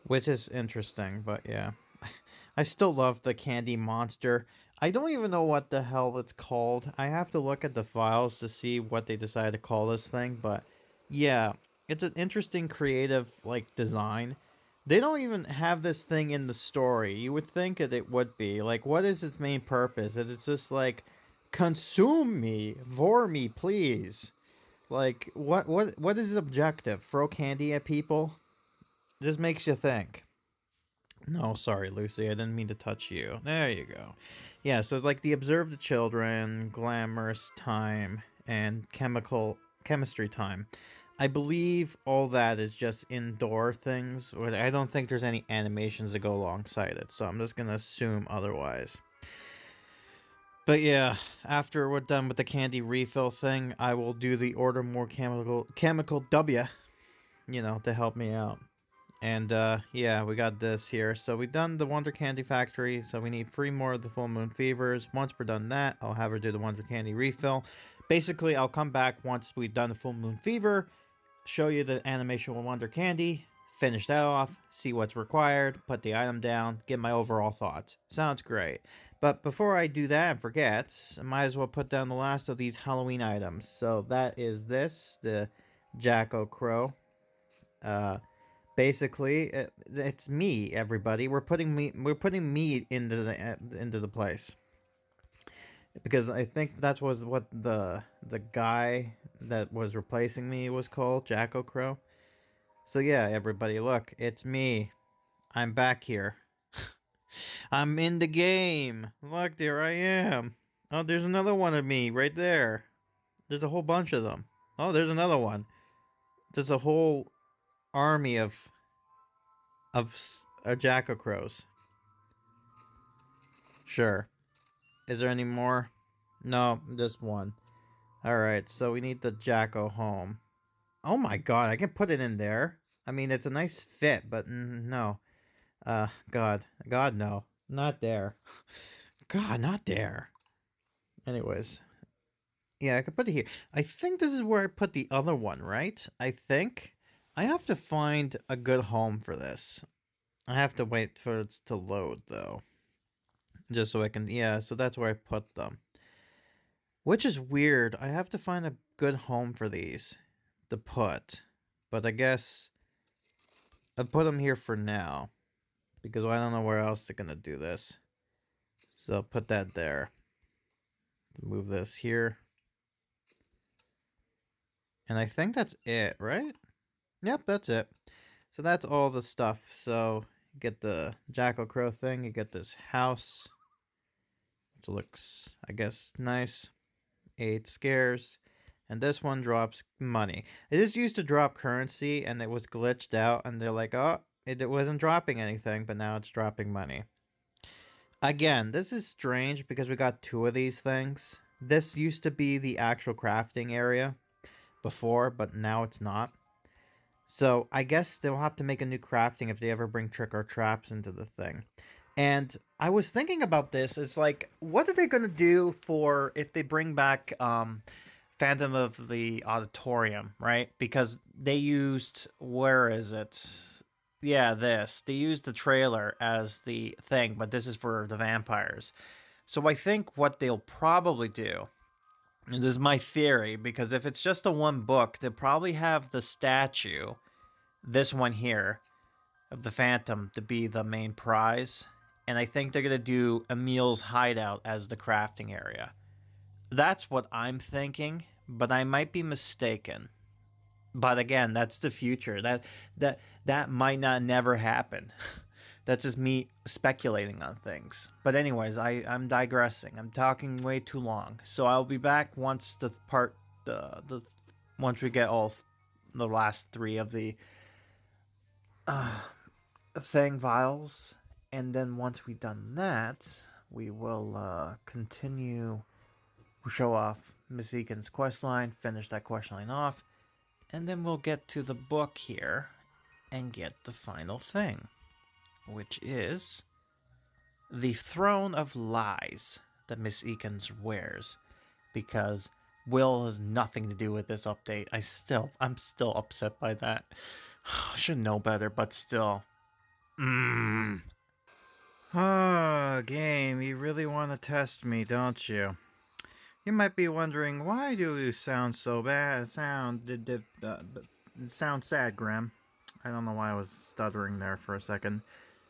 S2: Which is interesting, but yeah. I still love the candy monster. I don't even know what the hell it's called. I have to look at the files to see what they decided to call this thing, but yeah, it's an interesting creative like design. They don't even have this thing in the story. You would think that it would be. Like, what is its main purpose? And it's just like, consume me, vor me, please. Like, what is its objective? Throw candy at people? Just makes you think. No, sorry, Lucy. I didn't mean to touch you. There you go. Yeah, so it's like the Observe the Children, Glamorous Time, and Chemistry Time. I believe all that is just indoor things. I don't think there's any animations that go alongside it, so I'm just going to assume otherwise. But yeah, after we're done with the candy refill thing, I will do the Order More Chemical W, you know, to help me out. And yeah, we got this here. So we done the Wonder Candy Factory. So we need 3 more of the Full Moon Fevers. Once we're done that, I'll have her do the Wonder Candy refill. Basically, I'll come back once we've done the Full Moon Fever, show you the animation with Wonder Candy, finish that off, see what's required, put the item down, get my overall thoughts. Sounds great. But before I do that and forget, I might as well put down the last of these Halloween items. So that is this, the Jacko Crow. Basically, it's me, everybody. We're putting me into the place, because I think that was what the guy that was replacing me was called, Jacko Crow. So yeah, everybody, look, it's me. I'm back here. I'm in the game. Look, there I am. Oh, there's another one of me right there. There's a whole bunch of them. Oh, there's another one. There's a whole army of Jacko Crows. Sure. Is there any more? No, just one. Alright, so we need the Jacko home. Oh my god, I can put it in there. I mean, it's a nice fit, but no. God, no. Not there. God, not there. Anyways. Yeah, I could put it here. I think this is where I put the other one, right? I think. I have to find a good home for this. I have to wait for it to load, though. Just so I can... Yeah, so that's where I put them. Which is weird. I have to find a good home for these to put. But I guess I'll put them here for now. Because I don't know where else they're going to do this. So I'll put that there. Move this here. And I think that's it, right? Yep, that's it. So that's all the stuff. So you get the Jackal Crow thing. You get this house. Which looks, I guess, nice. 8 scares. And this one drops money. It just used to drop currency and it was glitched out. And they're like, oh, it wasn't dropping anything. But now it's dropping money. Again, this is strange because we got 2 of these things. This used to be the actual crafting area before, but now it's not. So I guess they'll have to make a new crafting if they ever bring trick or traps into the thing. And I was thinking about this. It's like, what are they going to do for if they bring back Phantom of the Auditorium, right? Because they used, where is it? Yeah, this. They used the trailer as the thing, but this is for the vampires. So I think what they'll probably do, and this is my theory, because if it's just the one book, they'll probably have the statue, this one here, of the Phantom to be the main prize. And I think they're going to do Emil's hideout as the crafting area. That's what I'm thinking, but I might be mistaken. But again, that's the future. That might not never happen. That's just me speculating on things. But anyways, I'm digressing. I'm talking way too long. So I'll be back once once we get all the last 3 of the thing vials. And then once we've done that, we will continue, show off Mrs.Eakins' questline, finish that questline off, and then we'll get to the book here and get the final thing, which is the Throne of Lies that Mrs.Eakins wears, because Will has nothing to do with this update. I'm still upset by that. I should know better, but still. Oh, game, you really want to test me, don't you? You might be wondering, why do you sound so bad? Sound sad, Graham. I don't know why I was stuttering there for a second.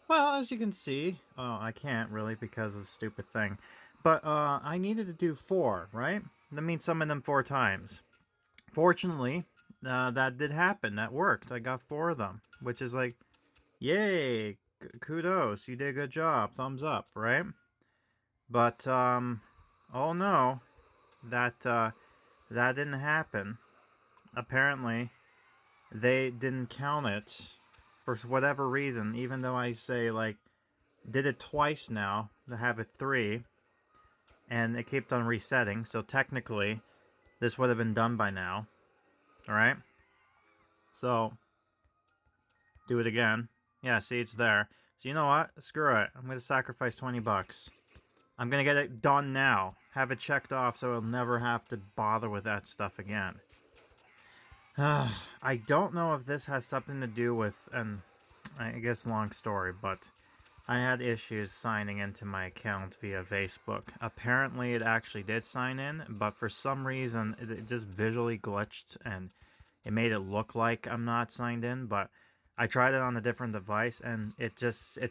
S2: Well, as you can see, I can't really because of the stupid thing. But I needed to do 4, right? That means summon them 4 times. Fortunately, that did happen. That worked. I got 4 of them, which is like, yay! Kudos, you did a good job. Thumbs up, right? But oh no, that didn't happen. Apparently, they didn't count it for whatever reason. Even though I say like did it twice now to have it 3, and it kept on resetting. So technically, this would have been done by now. All right. So do it again. Yeah, see, it's there. So you know what? Screw it. I'm going to sacrifice 20 bucks. I'm going to get it done now. Have it checked off so I'll never have to bother with that stuff again. I don't know if this has something to do with, and I guess long story, but I had issues signing into my account via Facebook. Apparently it actually did sign in, but for some reason it just visually glitched and it made it look like I'm not signed in, but I tried it on a different device, and it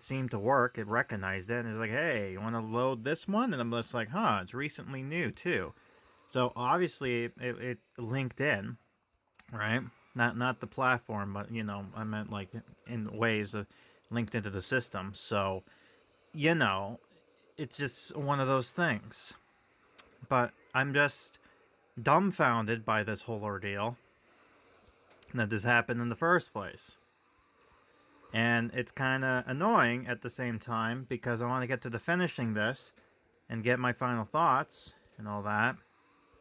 S2: seemed to work. It recognized it, and it's like, hey, you want to load this one? And I'm just like, huh, it's recently new, too. So, obviously, it linked in, right? Not the platform, but, you know, I meant, like, in ways that linked into the system. So, you know, it's just one of those things. But I'm just dumbfounded by this whole ordeal that this happened in the first place. And it's kind of annoying at the same time because I want to get to the finishing this and get my final thoughts and all that.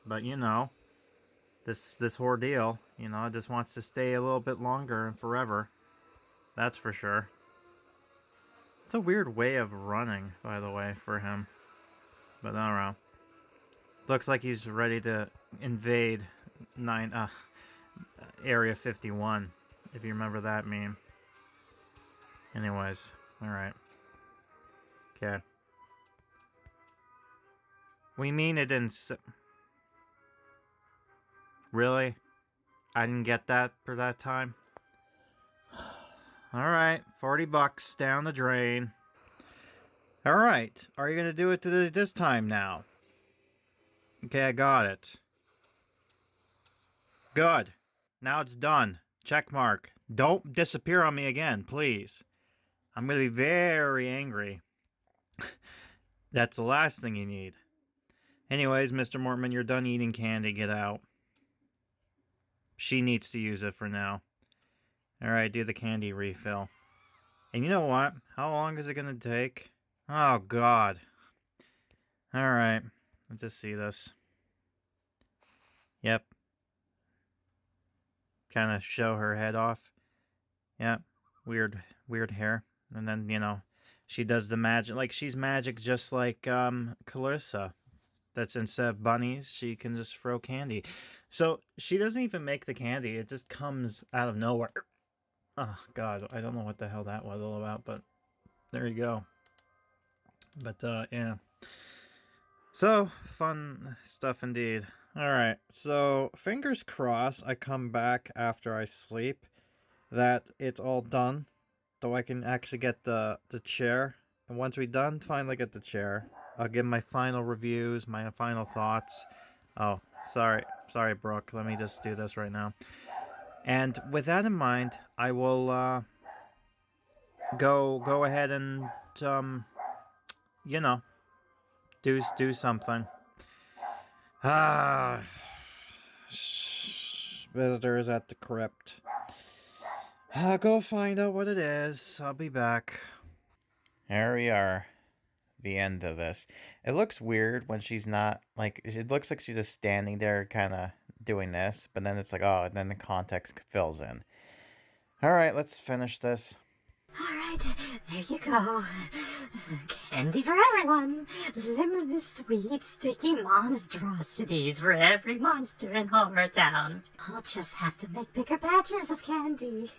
S2: But you know, this ordeal, you know, it just wants to stay a little bit longer and forever. That's for sure. It's a weird way of running, by the way, for him. But I don't know. Looks like he's ready to invade Area 51, if you remember that meme. Anyways, alright. Okay. We mean it didn't Really? I didn't get that for that time? Alright, $40 down the drain. Alright, are you gonna do it this time now? Okay, I got it. Good. Now it's done. Check mark. Don't disappear on me again, please. I'm gonna be very angry. That's the last thing you need. Anyways, Mr. Mortman, you're done eating candy. Get out. She needs to use it for now. Alright, do the candy refill. And you know what? How long is it gonna take? Oh, God. Alright. Let's just see this. Yep. Kind of show her head off. Yep. Weird hair. And then, you know, she does the magic. Like, she's magic just like Clarissa. That's instead of bunnies, she can just throw candy. So, she doesn't even make the candy. It just comes out of nowhere. Oh, God. I don't know what the hell that was all about, but there you go. But, yeah. So, fun stuff indeed. Alright, so fingers crossed I come back after I sleep that it's all done. Though I can actually get the chair. And once we're done, finally get the chair. I'll give my final reviews, my final thoughts. Oh, sorry, Brooke. Let me just do this right now. And with that in mind, I will go ahead and you know, do something. Visitors at the crypt. I'll go find out what it is. I'll be back. Here we are. The end of this. It looks weird when she's not, like, it looks like she's just standing there kind of doing this, but then it's like, oh, and then the context fills in. Alright, let's finish this.
S7: Alright, there you go. Candy for everyone. Limitless, sweet, sticky monstrosities for every monster in HorrorTown. I'll just have to make bigger batches of candy.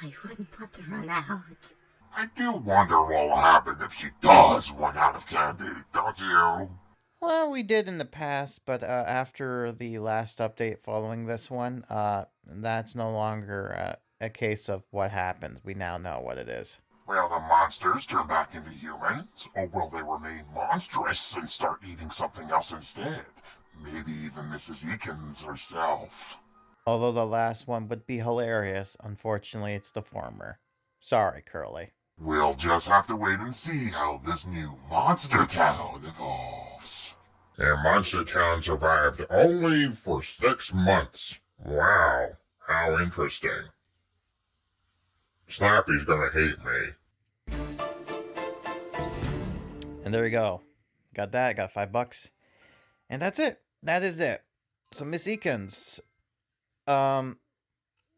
S7: I wouldn't want to run out.
S4: I do wonder what will happen if she does run out of candy, don't you?
S2: Well, we did in the past, but after the last update following this one, that's no longer a case of what happens. We now know what it is.
S4: Will the monsters turn back into humans, or will they remain monstrous and start eating something else instead? Maybe even Mrs.Eakins herself.
S2: Although the last one would be hilarious, unfortunately it's the former. Sorry, Curly.
S4: We'll just have to wait and see how this new Monster Town evolves. And Monster Town survived only for 6 months. Wow, how interesting. Slappy's gonna hate me.
S2: And there we go. Got that, got $5. And that's it. That is it. So Miss Eakins.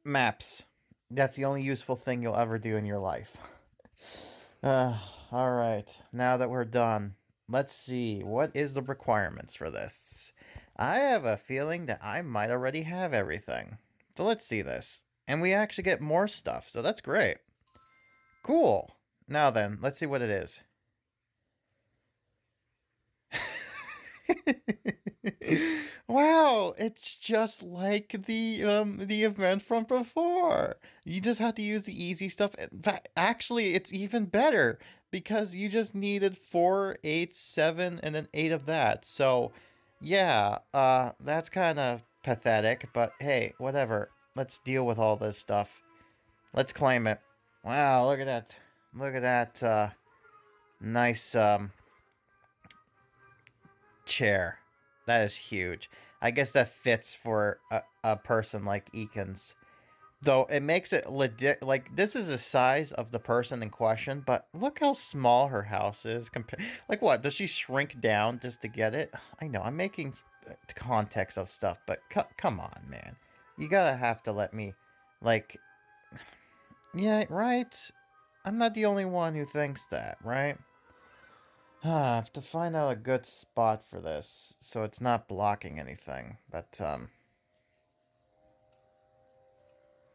S2: Maps. That's the only useful thing you'll ever do in your life. Alright. Now that we're done, let's see. What is the requirements for this? I have a feeling that I might already have everything. So let's see this. And we actually get more stuff, so that's great. Cool. Now then, let's see what it is. Wow, it's just like the event from before. You just have to use the easy stuff. In fact, actually, it's even better because you just needed 4, 8, 7, and then 8 of that. So, yeah, that's kind of pathetic, but hey, whatever. Let's deal with all this stuff. Let's claim it. Wow, look at that. Look at that nice chair. That is huge. I guess that fits for a person like Eakins. Though it makes it legit. Like, this is the size of the person in question, but look how small her house is. Like, what? Does she shrink down just to get it? I know, I'm making context of stuff, but come on, man. You gotta have to let me, like... Yeah, right? I'm not the only one who thinks that, right? I have to find out a good spot for this, so it's not blocking anything. But,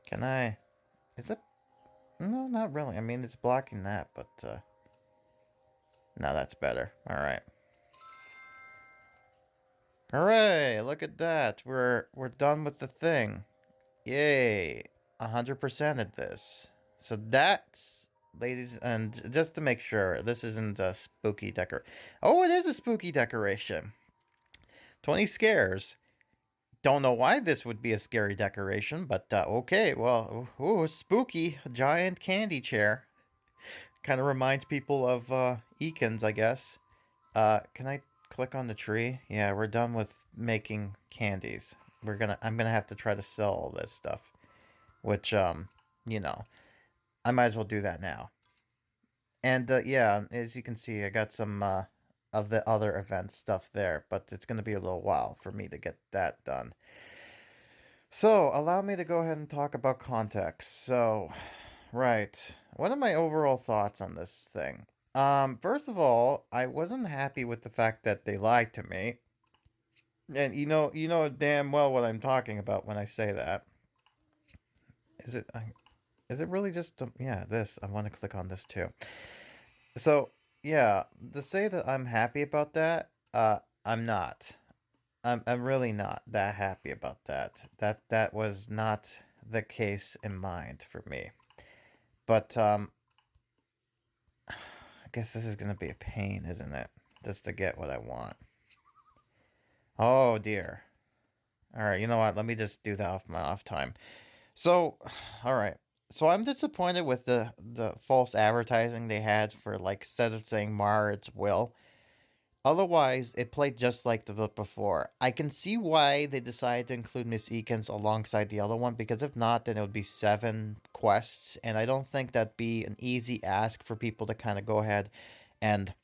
S2: can I... Is it... No, not really. I mean, it's blocking that, but now that's better. All right. Hooray! Look at that. We're done with the thing. Yay! 100% at this. So that's, ladies, and just to make sure, this isn't a spooky decor. Oh, it is a spooky decoration. 20 scares. Don't know why this would be a scary decoration, but okay. Well, ooh, spooky. A giant candy chair. Kind of reminds people of Eakins, I guess. Can I click on the tree? Yeah, we're done with making candies. I'm gonna have to try to sell all this stuff. Which, you know, I might as well do that now. And, yeah, as you can see, I got some, of the other event stuff there, but it's gonna be a little while for me to get that done. So, allow me to go ahead and talk about context. So, right. What are my overall thoughts on this thing? First of all, I wasn't happy with the fact that they lied to me. And you know damn well what I'm talking about when I say that. Is it really just yeah, this. I want to click on this too. So, yeah, to say that I'm happy about that, I'm not. I'm really not that happy about that. That was not the case in mind for me. But I guess this is gonna be a pain, isn't it? Just to get what I want. Oh dear. Alright, you know what? Let me just do that off my off time. So, alright. So I'm disappointed with the false advertising they had for, like, instead of saying Mar, it's Will. Otherwise, it played just like the book before. I can see why they decided to include Mrs.Eakins alongside the other one, because if not, then it would be 7 quests, and I don't think that'd be an easy ask for people to kind of go ahead and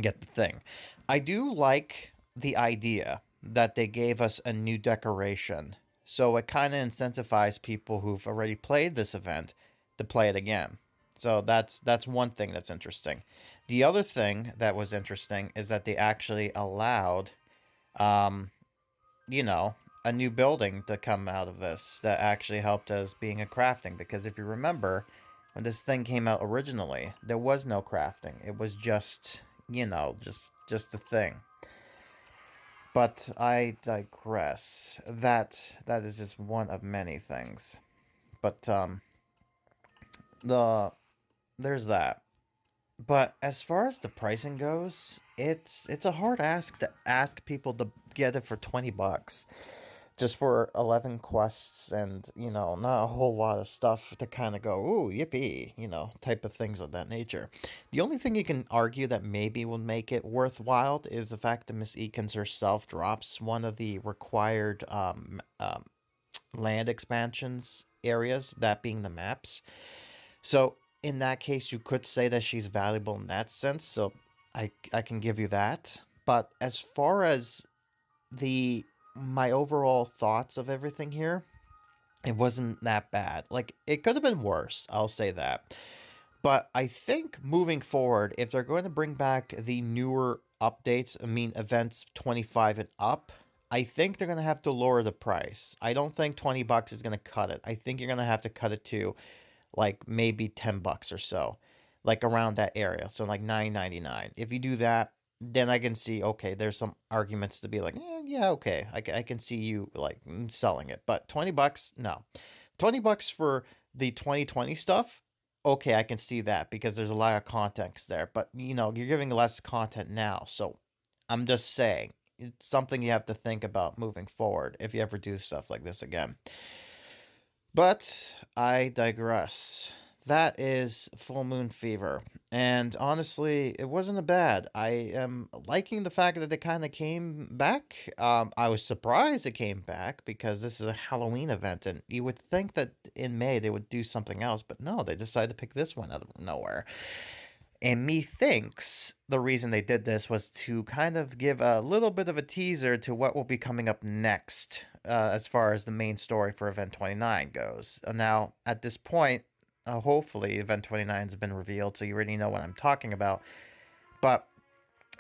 S2: get the thing. I do like the idea that they gave us a new decoration, so it kind of incentivizes people who've already played this event to play it again. So that's one thing that's interesting. The other thing that was interesting is that they actually allowed, you know, a new building to come out of this that actually helped as being a crafting. Because if you remember, when this thing came out originally, there was no crafting. It was just, you know, just a thing. But I digress. That is just one of many things. But there's that. But as far as the pricing goes, it's a hard ask to ask people to get it for $20 just for 11 quests and, you know, not a whole lot of stuff to kind of go, ooh, yippee, you know, type of things of that nature. The only thing you can argue that maybe will make it worthwhile is the fact that Mrs.Eakins herself drops one of the required land expansions areas, that being the maps. So in that case, you could say that she's valuable in that sense, so I can give you that. But as far as my overall thoughts of everything here, it wasn't that bad. Like, it could have been worse, I'll say that. But I think moving forward, if they're going to bring back the newer updates, I mean events 25 and up, I think they're going to have to lower the price. I don't think $20 is going to cut it. I think you're going to have to cut it to like maybe $10 or so, like around that area. So like $9.99. If you do that, then I can see, okay, there's some arguments to be like, yeah, okay, I can see you like selling it. But $20, no. $20 for the 2020 stuff, okay, I can see that because there's a lot of context there. But, you know, you're giving less content now. So I'm just saying, it's something you have to think about moving forward if you ever do stuff like this again. But I digress. That is Full Moon Fever. And honestly, it wasn't a bad. I am liking the fact that it kind of came back. I was surprised it came back because this is a Halloween event, and you would think that in May they would do something else, but no, they decided to pick this one out of nowhere. And methinks the reason they did this was to kind of give a little bit of a teaser to what will be coming up next as far as the main story for Event 29 goes. Now, at this point, hopefully Event 29 has been revealed, so you already know what I'm talking about. But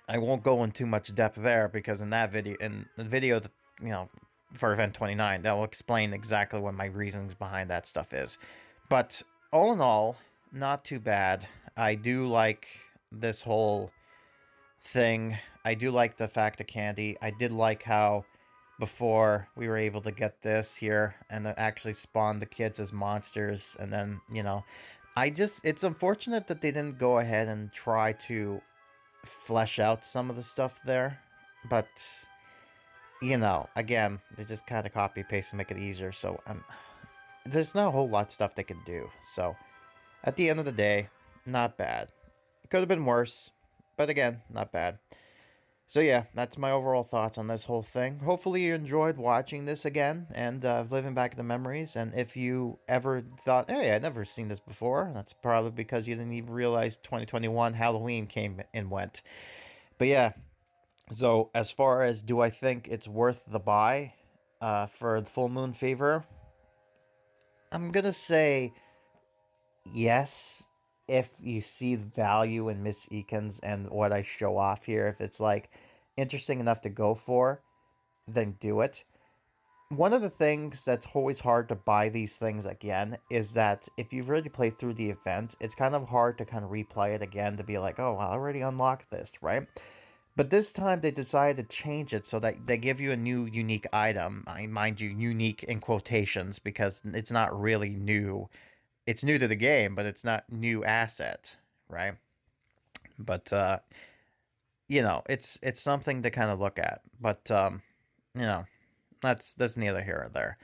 S2: I won't go in too much depth there because in the video, you know, for Event 29, that will explain exactly what my reasons behind that stuff is. But all in all, not too bad. I do like this whole thing. I do like the fact of candy. I did like how before we were able to get this here and actually spawn the kids as monsters, and then, it's unfortunate that they didn't go ahead and try to flesh out some of the stuff there, but again, they just kind of copy paste and make it easier, so there's not a whole lot of stuff they can do. So at the end of the day, not bad. It could have been worse, but again, not bad. So yeah, that's my overall thoughts on this whole thing. Hopefully you enjoyed watching this again and living back the memories. And if you ever thought, hey, I'd never seen this before, that's probably because you didn't even realize 2021 Halloween came and went. But yeah, so as far as do I think it's worth the buy for the Full Moon Fever, I'm going to say yes. If you see the value in Mrs.Eakins and what I show off here, if it's like interesting enough to go for, then do it. One of the things that's always hard to buy these things again is that if you've already played through the event, it's kind of hard to kind of replay it again to be like, oh, I already unlocked this, right? But this time they decided to change it so that they give you a new unique item. I mind you, unique in quotations, because it's not really new. It's new to the game, but it's not new asset, right? But it's something to kind of look at. But that's neither here or there.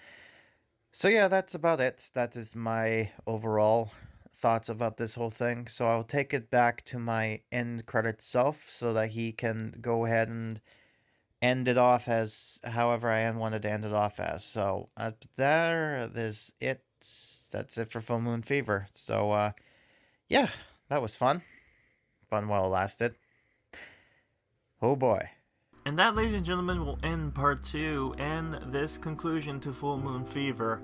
S2: So yeah, that's about it. That is my overall thoughts about this whole thing. So I'll take it back to my end credit self so that he can go ahead and end it off as however I wanted to end it off as. So there's it. That's it for Full Moon Fever. So, yeah, that was fun. Fun while it lasted. Oh boy.
S8: And that, ladies and gentlemen, will end part 2 and this conclusion to Full Moon Fever.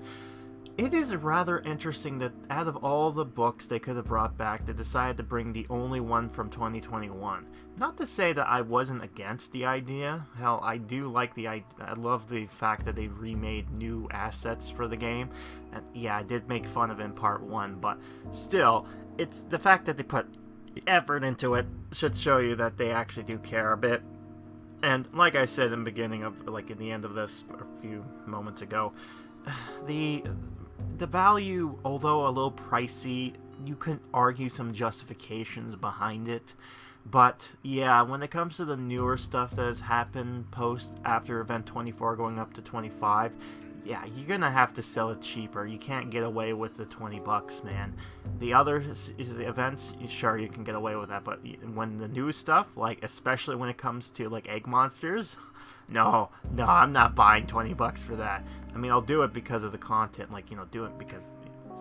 S8: It is rather interesting that out of all the books they could have brought back, they decided to bring the only one from 2021. Not to say that I wasn't against the idea. Hell, I do like the idea. I love the fact that they remade new assets for the game. And yeah, I did make fun of it in part 1, but still, it's the fact that they put effort into it should show you that they actually do care a bit. And like I said in the beginning of, like in the end of this a few moments ago, the value, although a little pricey, you can argue some justifications behind it. But yeah, when it comes to the newer stuff that has happened after event 24 going up to 25, yeah, you're gonna have to sell it cheaper. You can't get away with the $20, man. The other events, sure, you can get away with that, but when the new stuff, like especially when it comes to like egg monsters, no, I'm not buying $20 for that. I mean, I'll do it because of the content, like, do it because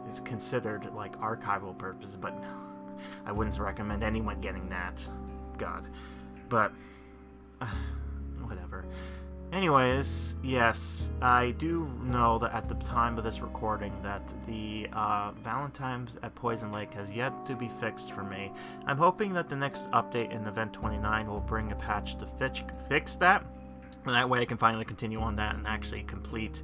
S8: it's considered like archival purpose, but I wouldn't recommend anyone getting that. God. But whatever. Anyways, yes, I do know that at the time of this recording that the Valentine's at Poison Lake has yet to be fixed for me. I'm hoping that the next update in Event 29 will bring a patch to fix that. And that way I can finally continue on that and actually complete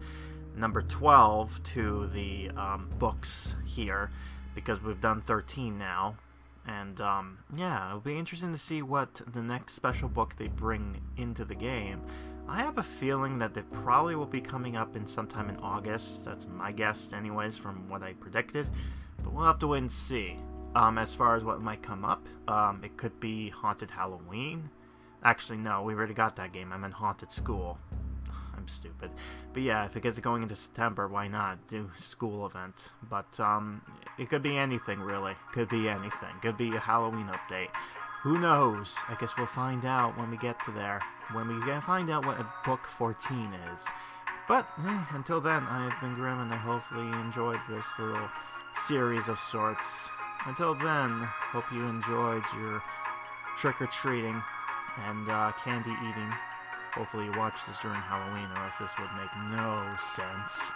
S8: number 12 to the books here, because we've done 13 now. And yeah, it'll be interesting to see what the next special book they bring into the game. I have a feeling that they probably will be coming up in sometime in August. That's my guess anyways from what I predicted. But we'll have to wait and see. As far as what might come up, it could be Haunted Halloween. Actually, no, we already got that game. I'm in Haunted School. I'm stupid. But yeah, because it's going into September, why not do school event? But it could be anything, really. Could be anything. Could be a Halloween update. Who knows? I guess we'll find out when we get to there. When we find out what book 14 is. But until then, I've been Grim, and I hopefully enjoyed this little series of sorts. Until then, hope you enjoyed your trick-or-treating and candy eating. Hopefully you watched this during Halloween, or else this would make no sense.